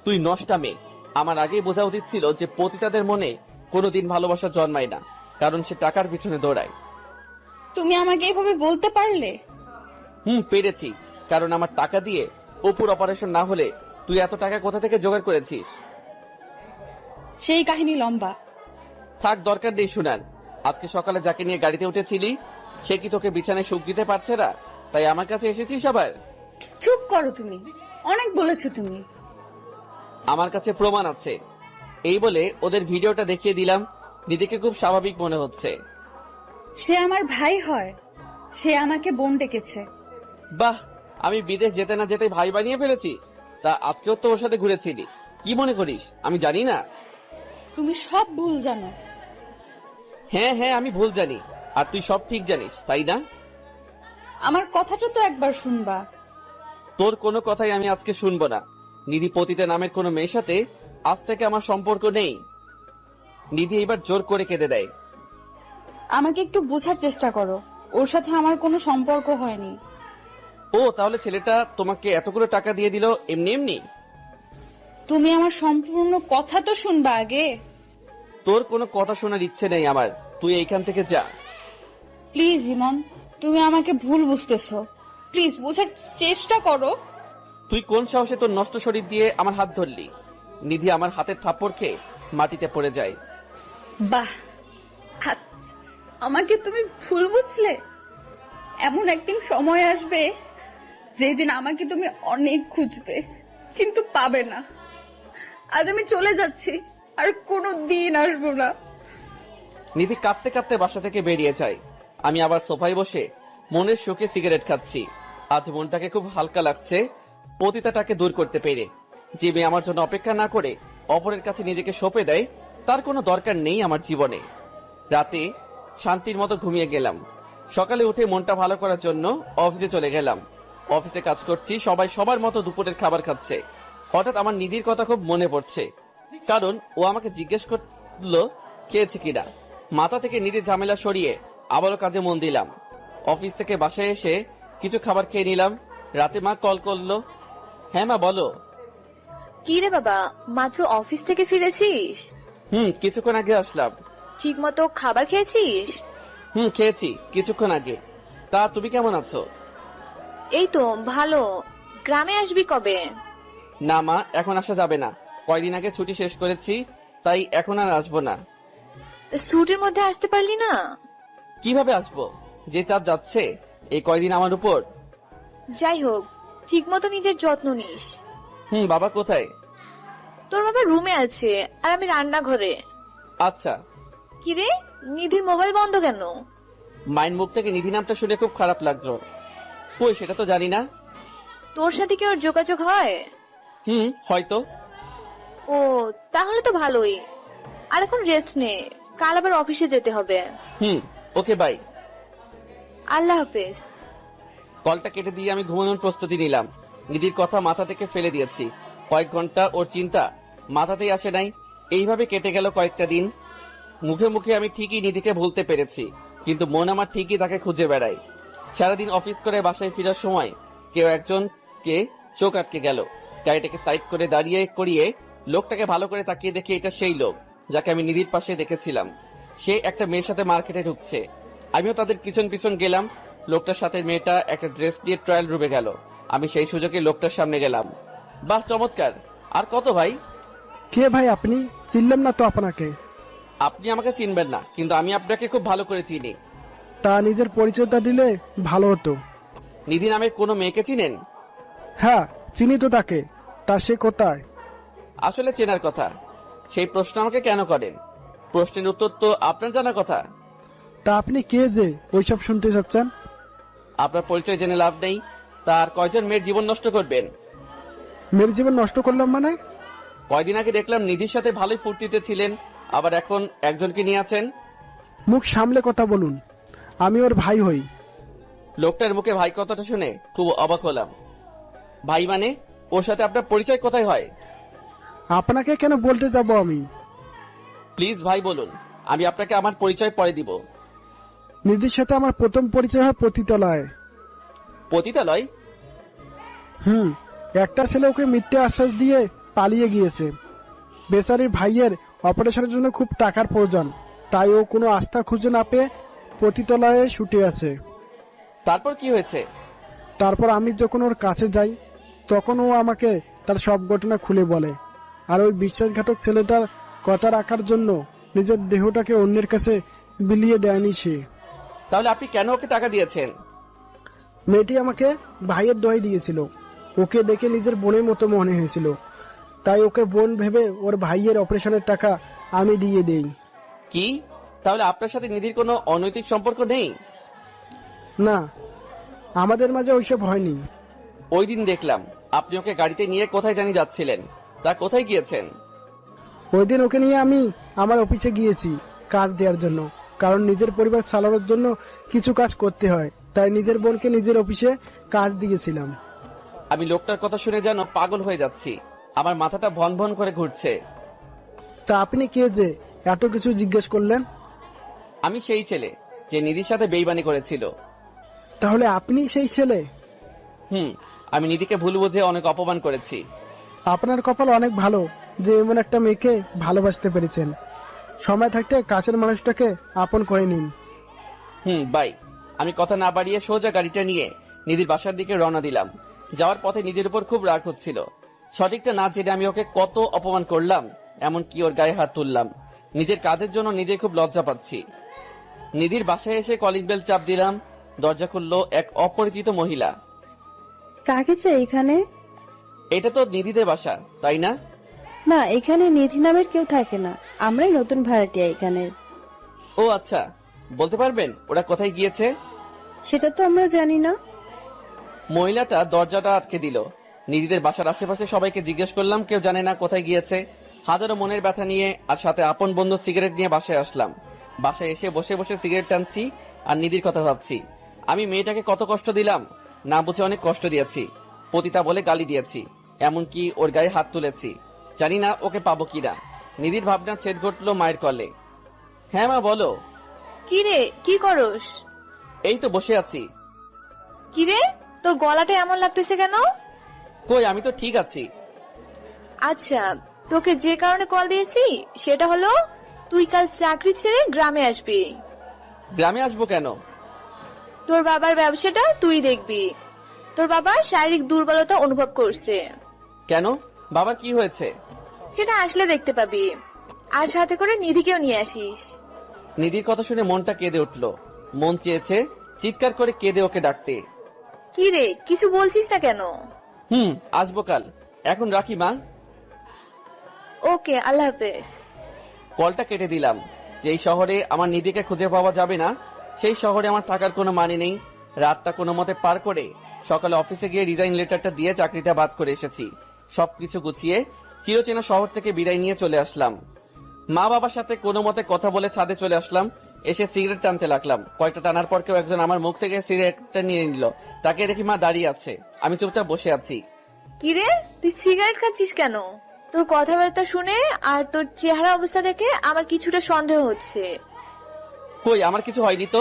Speaker 2: তুই নষ্টা মেয়ে। আমার আগেই বোঝা উচিত ছিল যে পতিতাদের মনে কোনোদিন ভালোবাসা জন্মায় না, কারণ সে টাকার পিছনে দৌড়ায়।
Speaker 8: তুমি আমাকে এভাবে বলতে পারলে?
Speaker 2: পেরেছি, কারণ আমার টাকা দিয়ে অপুর অপারেশন না হলে তুই এত টাকা কোথা থেকে জোগাড় করেছিস?
Speaker 8: সেই কাহিনী লম্বা।
Speaker 2: থাক, দরকার নেই শুনান। আজকে সকালে যাকে নিয়ে গাড়িতে উঠেছিলি সে কি তোকে বিছানায় সুখ দিতে পারছে না, তাই আমার কাছে এসেছিস আবার?
Speaker 8: চুপ করো তুমি, অনেক বলেছো তুমি।
Speaker 2: আমার কাছে প্রমাণ আছে। এই বলে ওদের ভিডিওটা দেখিয়ে দিলাম। নিধিকে খুব স্বাভাবিক মনে হচ্ছে।
Speaker 8: সে আমার ভাই হয়, সে আমাকে বোন ডেকেছে।
Speaker 2: বাহ, আমি বিদেশ যেতে না যেতে ভাই বানিয়ে ফেলেছিস। তা আজকেও তো ওর সাথে ঘুরেছিলি, কি মনে করিস আমি জানি না?
Speaker 8: তুমি সব ভুল জানো।
Speaker 2: হ্যাঁ হ্যাঁ, আমি ভুল জানি, আর তুই সব ঠিক জানিস, তাই না?
Speaker 8: আমার কথাটা তো একবার শুনবা।
Speaker 2: তোর কোনো কথাই আমি আজকে শুনবো না। নিধি পতিতা নামের কোনো মেয়ের সাথে আজ থেকে আমার সম্পর্ক নেই। নিধি এবার জোর করে কেঁদে দেয়।
Speaker 8: আমাকে একটু বোঝার চেষ্টা করো, ওর সাথে আমার কোনো সম্পর্ক হয়নি।
Speaker 2: ও তাহলে ছেলেটা তোমাকে এতগুলো টাকা দিয়ে দিল এমনি এমনি?
Speaker 8: তুমি আমার সম্পূর্ণ কথা তো শুনবা আগে।
Speaker 2: তোর কোনো কথা শোনার ইচ্ছে নেই আমার, তুই এইখান থেকে যা।
Speaker 8: প্লিজ ইমন, তুমি আমাকে ভুল বুঝতেছো, প্লিজ বোঝার চেষ্টা করো।
Speaker 2: তুই কোন সাহসে তোর নষ্ট শরীর দিয়ে আমার হাত ধরলি? নিধি আমার হাতের থাপ্পড় খেয়ে মাটিতে পড়ে যায়।
Speaker 8: বাহ, আচ্ছা, আমাকে তুমি ভুল বুঝলে। এমন একদিন সময় আসবে যেদিন আমাকে তুমি অনেক খুঁজবে, কিন্তু পাবে না। আজ আমি চলে যাচ্ছি, আর কোনো দিন আসবো না।
Speaker 2: নিধি কাঁদতে কাঁদতে বাসা থেকে বেরিয়ে যায়। আমি আবার সোফায় বসে মনের সুখে সিগারেট খাচ্ছি। আজ মনটাকে খুব হালকা লাগছে পতিতাটাকে দূর করতে পেরে। যে মেয়ে আমার জন্য অপেক্ষা না করে অপরের কাছে নিজেকে সঁপে দেয়, তার কোনো দরকার নেই আমার জীবনে। রাতে শান্তির মতো ঘুমিয়ে গেলাম। সকালে উঠে মনটা ভালো করার জন্য অফিসে চলে গেলাম। অফিসে কাজ করছি, সবাই সবার মতো দুপুরের খাবার খাচ্ছে। হঠাৎ আমার নিধির কথা খুব মনে পড়ছে, কারণ ও আমাকে জিজ্ঞেস করলো খেয়েছে কিনা। মাথা থেকে নিধির ঝামেলা সরিয়ে আবারও কাজে মন দিলাম। অফিস থেকে বাসায় এসে কিছু খাবার খেয়ে নিলাম। রাতে মা কল করলো। হ্যাঁ মা, বলো।
Speaker 5: কি রে বাবা, মাত্র অফিস থেকে ফিরেছিস?
Speaker 2: কিছুক্ষণ আগে আসলাম।
Speaker 5: ঠিক মতো খাবার খেয়েছিস?
Speaker 2: খেয়েছি কিছুক্ষণ আগে। তা তুমি কেমন আছো?
Speaker 5: এই তো ভালো। গ্রামে আসবি কবে?
Speaker 2: না মা, এখন আসা যাবে না। কয়দিন আগে ছুটি শেষ করেছি, তাই এখন আর আসবো না।
Speaker 5: ছুটির মধ্যে আসতে পারলি না?
Speaker 2: কিভাবে আসবো, যে চাপ যাচ্ছে এই কয়দিন আমার উপর।
Speaker 5: যাই হোক, ঠিক মতো নিজের যত্ন নিস।
Speaker 2: বাবা কোথায়?
Speaker 5: তোর বাবা রুমে আছে, আর আমি রান্নাঘরে।
Speaker 2: আচ্ছা।
Speaker 5: কিরে, নিধির মোবাইল বন্ধ কেন?
Speaker 2: মায়ের মুখ থেকে নিধি নামটা শুনে খুব খারাপ লাগলো। কই, সেটা তো জানি না।
Speaker 5: তোর সাথে কি ওর যোগাযোগ হয়?
Speaker 2: হয়তো।
Speaker 5: ও, তাহলে তো ভালোই। আর এখন রেস্ট নে, কাল আবার অফিসে যেতে হবে।
Speaker 2: ওকে, বাই।
Speaker 5: আল্লাহ হাফেজ।
Speaker 2: কলটা কেটে দিয়ে আমি ঘুমানোর প্রস্তুতি নিলাম। নিধির কথা মাথা থেকে ফেলে দিয়েছি। কয়েক ঘন্টা ওর চিন্তা মাথাতেই আসে নাই। এইভাবে কেটে গেল কয়েকটা দিন। মুখে মুখে আমি ঠিকই নিধিকে ভুলতে পেরেছি, কিন্তু মন আমার ঠিকই তাকে খুঁজে বেড়ায়। সারাদিন অফিস করে বাসায় ফেরার সময় কেউ একজনকে চোখ আটকে গেল। গাড়িটাকে সাইড করে দাঁড়িয়ে করিয়ে লোকটাকে ভালো করে তাকিয়ে দেখে এটা সেই লোক যাকে আমি নিধির পাশে দেখেছিলাম। সে একটা মেয়ের সাথে মার্কেটে ঢুকছে। আমিও তাদের পিছন পিছন গেলাম। লোকটার সাথে মেয়েটা একটা ড্রেস দিয়ে ট্রায়াল রুমে গেল। আমি সেই সুযোগে লোকটার সামনে গেলাম। বাহ, চমৎকার। আর কত ভাই?
Speaker 3: কে ভাই আপনি? চিনলাম না তো আপনাকে।
Speaker 2: আপনি আমাকে চিনবেন না, কিন্তু আমি আপনাকে খুব ভালো করে চিনি।
Speaker 3: তা নিজের পরিচয়টা দিলে ভালো হতো।
Speaker 2: নিধি নামের কোনো মেয়েকে চিনেন?
Speaker 3: হ্যাঁ, চিনি তো তাকে। তা সে কোথায়?
Speaker 2: আসলে চেনার কথা। সেই প্রশ্ন আমাকে কেন করেন? প্রশ্নের উত্তর তো আপনার জানা কথা।
Speaker 3: তা আপনি কে যে ওইসব শুনতে চাচ্ছেন?
Speaker 2: আপনার পরিচয় জেনে লাভ নেই। তার কয়জন মেয়ের জীবন নষ্ট করবেন?
Speaker 3: মেয়ের জীবন নষ্ট করলাম মানে?
Speaker 2: কয়দিন আগে দেখলাম নিধির সাথে ভালোই ফুর্তিতে ছিলেন, আবার এখন একজনকে নিয়ে আছেন।
Speaker 3: মুখ সামলে কথা বলুন, আমি ওর ভাই হই।
Speaker 2: লোকটার মুখে ভাই কথাটা শুনে খুব অবাক হলাম। ভাই মানে? ওর সাথে আপনার পরিচয় কোথায় হয়?
Speaker 3: আপনাকে কেন বলতে যাব আমি?
Speaker 2: প্লিজ ভাই বলুন, আমি আপনাকে আমার পরিচয় পরে দিব।
Speaker 3: নিধির সাথে আমার প্রথম পরিচয় হয় পতিতলায়।
Speaker 2: পতিতালয়?
Speaker 3: একটা ছেলে ওকে মিথ্যে আশ্বাস দিয়ে পালিয়ে গিয়েছে। বেচারির ভাইয়ের অপারেশনের জন্য খুব টাকার প্রয়োজন, তাই ও কোনো আস্থা খুঁজে না পেয়ে পতিতলায় ছুটে আছে।
Speaker 2: তারপর কি হয়েছে?
Speaker 3: তারপর আমি যখন ওর কাছে যাই তখন ও আমাকে তার সব ঘটনা খুলে বলে। আর ওই বিশ্বাসঘাতক ছেলেটার কথা রাখার জন্য নিজের দেহটাকে অন্যের কাছে বিলিয়ে দেয়নি সে।
Speaker 2: তাহলে আপনি কেন ওকে টাকা দিয়েছেন?
Speaker 3: মেয়েটি আমাকে ভাইয়ের দোহাই দিয়েছিল। ওকে দেখে নিজের বোনের মতো মনে হয়েছিল, তাই ওকে বোন ভেবে ওর ভাইয়ের অপারেশনের টাকা আমি দিয়ে দেই।
Speaker 2: কি? তাহলে আপনার সাথে নিধির কোনো অনৈতিক সম্পর্ক নেই?
Speaker 3: না, আমাদের মাঝে ওইসব হয়নি।
Speaker 2: ওই দিন দেখলাম আপনি ওকে গাড়িতে নিয়ে কোথায় জানি যাচ্ছিলেন, তা কোথায় গিয়েছেন?
Speaker 3: ওই দিন ওকে নিয়ে আমি আমার অফিসে গিয়েছি কাজ দেওয়ার জন্য, কারণ নিজের পরিবার চালানোর জন্য কিছু কাজ করতে হয়, তাই নিজের বোনকে নিজের অফিসে কাজ দিয়েছিলাম।
Speaker 2: আমি লোকটার কথা শুনে যেন পাগল হয়ে যাচ্ছি, আমার মাথাটা ভন ভন করে ঘুরছে।
Speaker 3: তা আপনি কে যে এত কিছু জিজ্ঞেস করলেন?
Speaker 2: আমি সেই ছেলে যে নিধির সাথে বেইমানি করেছিল।
Speaker 3: তাহলে আপনি সেই ছেলে?
Speaker 2: আমি নিধিকে ভুল বুঝে অনেক অপমান করেছি।
Speaker 3: আপনার কপাল অনেক ভালো যে এমন একটা মেয়েকে ভালোবাসতে পেরেছেন। সময় থাকতে কাছের মানুষটাকে আপন করে নিন।
Speaker 2: বাই। আমি কথা না বাড়িয়ে সোজা গাড়িটা নিয়ে নিধির বাসার দিকে রওনা দিলাম। যাওয়ার পথে নিজের উপর খুব রাগ হচ্ছিল। সঠিকটা না জেনে আমি ওকে কত অপমান করলাম, এমনকি ওর গায়ে হাত তুললাম। নিজের কাজের জন্য নিজে খুব লজ্জা পাচ্ছি। নিধির বাসায় এসে কলিং বেল চাপ দিলাম। দরজা খুললো এক অপরিচিত মহিলা।
Speaker 4: কাকে চাই এখানে?
Speaker 2: এটা তো নিধিদের বাসা, তাই না?
Speaker 4: না, এখানে নিধি নামের কেউ থাকে না, আমরাই নতুন ভাড়াটিয়া এখানের।
Speaker 2: ও আচ্ছা, বলতে পারবেন ওরা কোথায় গিয়েছে?
Speaker 4: সেটা তো আমরা জানি না।
Speaker 2: মহিলাটা দরজাটা আটকে দিল। নিধিদের বাসার আশেপাশে সবাইকে জিজ্ঞেস করলাম, কেউ জানে না কোথায় গিয়েছে। হাজারো মনের ব্যথা নিয়ে আর সাথে আপন বন্ধু সিগারেট নিয়ে বাসায় আসলাম। বাসায় এসে বসে বসে সিগারেট টানছি আর নিধির কথা ভাবছি। আমি মেয়েটাকে কত কষ্ট দিলাম, না বুঝে অনেক কষ্ট দিয়েছি। পতিতা বলে গালি দিয়েছি, এমনকি ওর গায়ে হাত তুলেছি। জানি না ওকে পাবো কিনা। নিধির ভাবনা ছেদ ঘটলো মায়ের কলে। হ্যাঁ মা, বলো।
Speaker 5: কি রে, কি করস?
Speaker 2: এই তো বসে আছি।
Speaker 5: কি রে, তোর গলাটা এমন লাগতেছে কেন?
Speaker 2: কই, আমি তো ঠিক আছি।
Speaker 5: আচ্ছা, তোকে যে কারণে কল দিয়েছি সেটা হলো তুই কাল চাকরি ছেড়ে গ্রামে আসবি।
Speaker 2: গ্রামে আসবো কেন?
Speaker 5: তোর বাবার ব্যবসাটা তুই দেখবি। তোর বাবা শারীরিক দুর্বলতা অনুভব করছে।
Speaker 2: কেন? বাবার কি হয়েছে?
Speaker 5: সেটা আসলে দেখতে পাবি। আর সাথে করে নিধিকেও নিয়ে আসিস।
Speaker 2: নিধির কথা শুনে মনটা কেঁদে উঠল। মন চেয়েছে চিৎকার করে কেঁদে ওকে ডাকতে।
Speaker 5: কি রে, কিছু বলছিস না কেন?
Speaker 2: আসবো কাল। এখন রাখি মা।
Speaker 5: ওকে, আল্লাহ হাফেজ।
Speaker 2: কলটা কেটে দিলাম। যেই শহরে আমার নিধিকে খুঁজে পাওয়া যাবে না, সেই শহরে আমার থাকার কোনো মানে নেই। রাতটা কোনো মতে পার করে সকালে অফিসে গিয়ে রিজাইন লেটারটা দিয়ে চাকরিটা বাদ করে এসেছি। সবকিছু গুছিয়ে চিরচেনা শহর থেকে বিদায় নিয়ে চলে আসলাম। মা বাবার সাথে কোনো মতে কথা বলে ছাদে চলে আসলাম। এসে সিগারেট টানতে লাগলাম। কয়েকটা টানার পর কেউ একজন আমার মুখ থেকে সিগারেটটা নিয়ে নিল। তাকে দেখি মা দাঁড়িয়ে আছে, আমি চুপচাপ বসে আছি।
Speaker 5: কি রে, তুই সিগারেট খাচ্ছিস কেন? তোর কথাবার্তা শুনে আর তোর চেহারা অবস্থা দেখে আমার কিছুটা সন্দেহ হচ্ছে।
Speaker 2: কই, আমার কিছু হয়নি তো।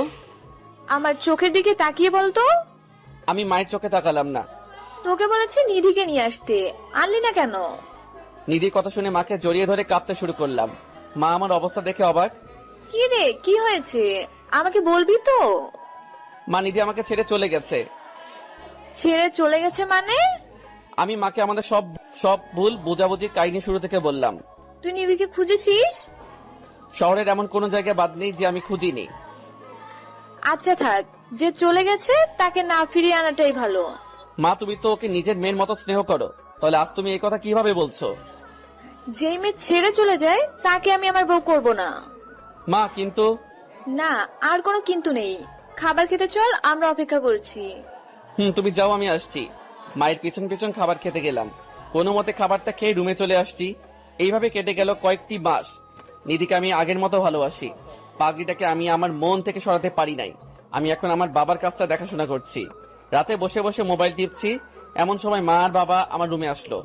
Speaker 5: আমার চোখের দিকে তাকিয়ে বলতো।
Speaker 2: আমি মায়ের চোখে তাকালাম না।
Speaker 5: তোকে বলেছে নিধিকে নিয়ে আসতে, আনলি না কেন?
Speaker 2: নিধির কথা শুনে মাকে জড়িয়ে ধরে কাঁদতে শুরু করলাম। মা আমার অবস্থা দেখে অবাক।
Speaker 5: কি রে, কি হয়েছে আমাকে বলবি তো?
Speaker 2: মা, নিধি আমাকে ছেড়ে চলে গেছে।
Speaker 5: ছেড়ে চলে গেছে মানে?
Speaker 2: আমি মাকে আমাদের সব ভুল বোঝাবুঝির কাহিনী শুরু থেকে বললাম।
Speaker 5: তুই নিধিকে খুঁজেছিস?
Speaker 2: শহরের এমন কোন জায়গায় বাদ নেই যে আমি খুঁজিনি।
Speaker 5: আচ্ছা থাক, যে চলে গেছে তাকে না ফিরিয়ে আনাটাই ভালো।
Speaker 2: মা, তুমি তো ওকে নিজের মেয়ের মতো স্নেহ করো, তাহলে আজ তুমি এই কথা কিভাবে বলছো?
Speaker 5: যেই মেয়ে ছেড়ে চলে যায় তাকে আমি আমার বউ করব না।
Speaker 2: মা, কিন্তু।
Speaker 5: না, আর কোনো কিন্তু নেই। খাবার খেতে চল, আমরা অপেক্ষা করছি।
Speaker 2: তুমি যাও, আমি আসছি। মায়ের পিছন পিছন খাবার খেতে গেলাম। কোনো মতে খাবারটা খেয়ে রুমে চলে আসছি। এইভাবে কেটে গেল কয়েকটি মাস। নিধিকে আমি আগের মতো ভালোবাসি। পাগড়িটাকে আমি আমার মন থেকে সরাতে পারি নাই। আমি এখন আমার বাবার কাজটা দেখাশোনা করছি। রাতে বসে বসে মোবাইল টিপছি, এমন সময় মা আর বাবা আমার রুমে আসলো।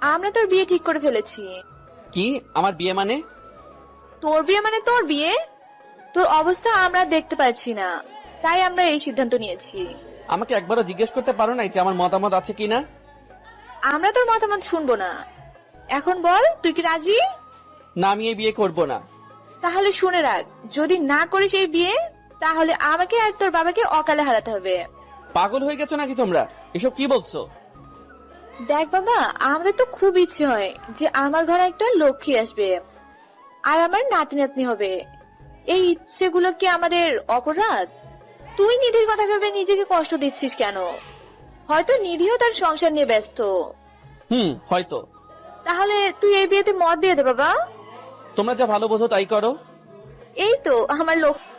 Speaker 5: আমরা তোর বিয়ে ঠিক করে ফেলেছি।
Speaker 2: কি আমার বিয়ে মানে?
Speaker 5: তোর বিয়ে মানে তোর বিয়ে? তোর অবস্থা আমরা দেখতে পারছি না, তাই আমরা এই সিদ্ধান্ত নিয়েছি।
Speaker 2: আমাকে একবারও জিজ্ঞেস করতে পারো নাই যে আমার মতামত আছে কিনা?
Speaker 5: আমরা তোর মতামত শুনবো না। এখন বল, তুই কি রাজি?
Speaker 2: না, আমি এই বিয়ে করব না।
Speaker 5: তাহলে শুনে রাখ, যদি না করিস এই বিয়ে, তাহলে আমাকে আর তোর বাবাকে অকালে হারাতে হবে।
Speaker 2: পাগল হয়ে গেছো নাকি তোমরা? এসব কি বলছো?
Speaker 5: দেখ বাবা, আমাদের তো খুব ইচ্ছে হয় যে আমার ঘরে একটা লক্ষ্মী আসবে আর আমার নাতি নাতনি হবে। এই ইচ্ছেগুলো কি আমাদের অপরাধ? তুই নিধির কথা ভেবে নিজেকে কষ্ট দিচ্ছিস কেন? হয়তো নিধিও তার সংসার নিয়ে ব্যস্ত।
Speaker 2: হয়তো।
Speaker 5: তাহলে তুই এই বিয়েতে মত দিয়ে দে বাবা।
Speaker 2: তোমরা যা ভালো বোঝো তাই করো।
Speaker 5: এই তো আমার লক্ষ্য।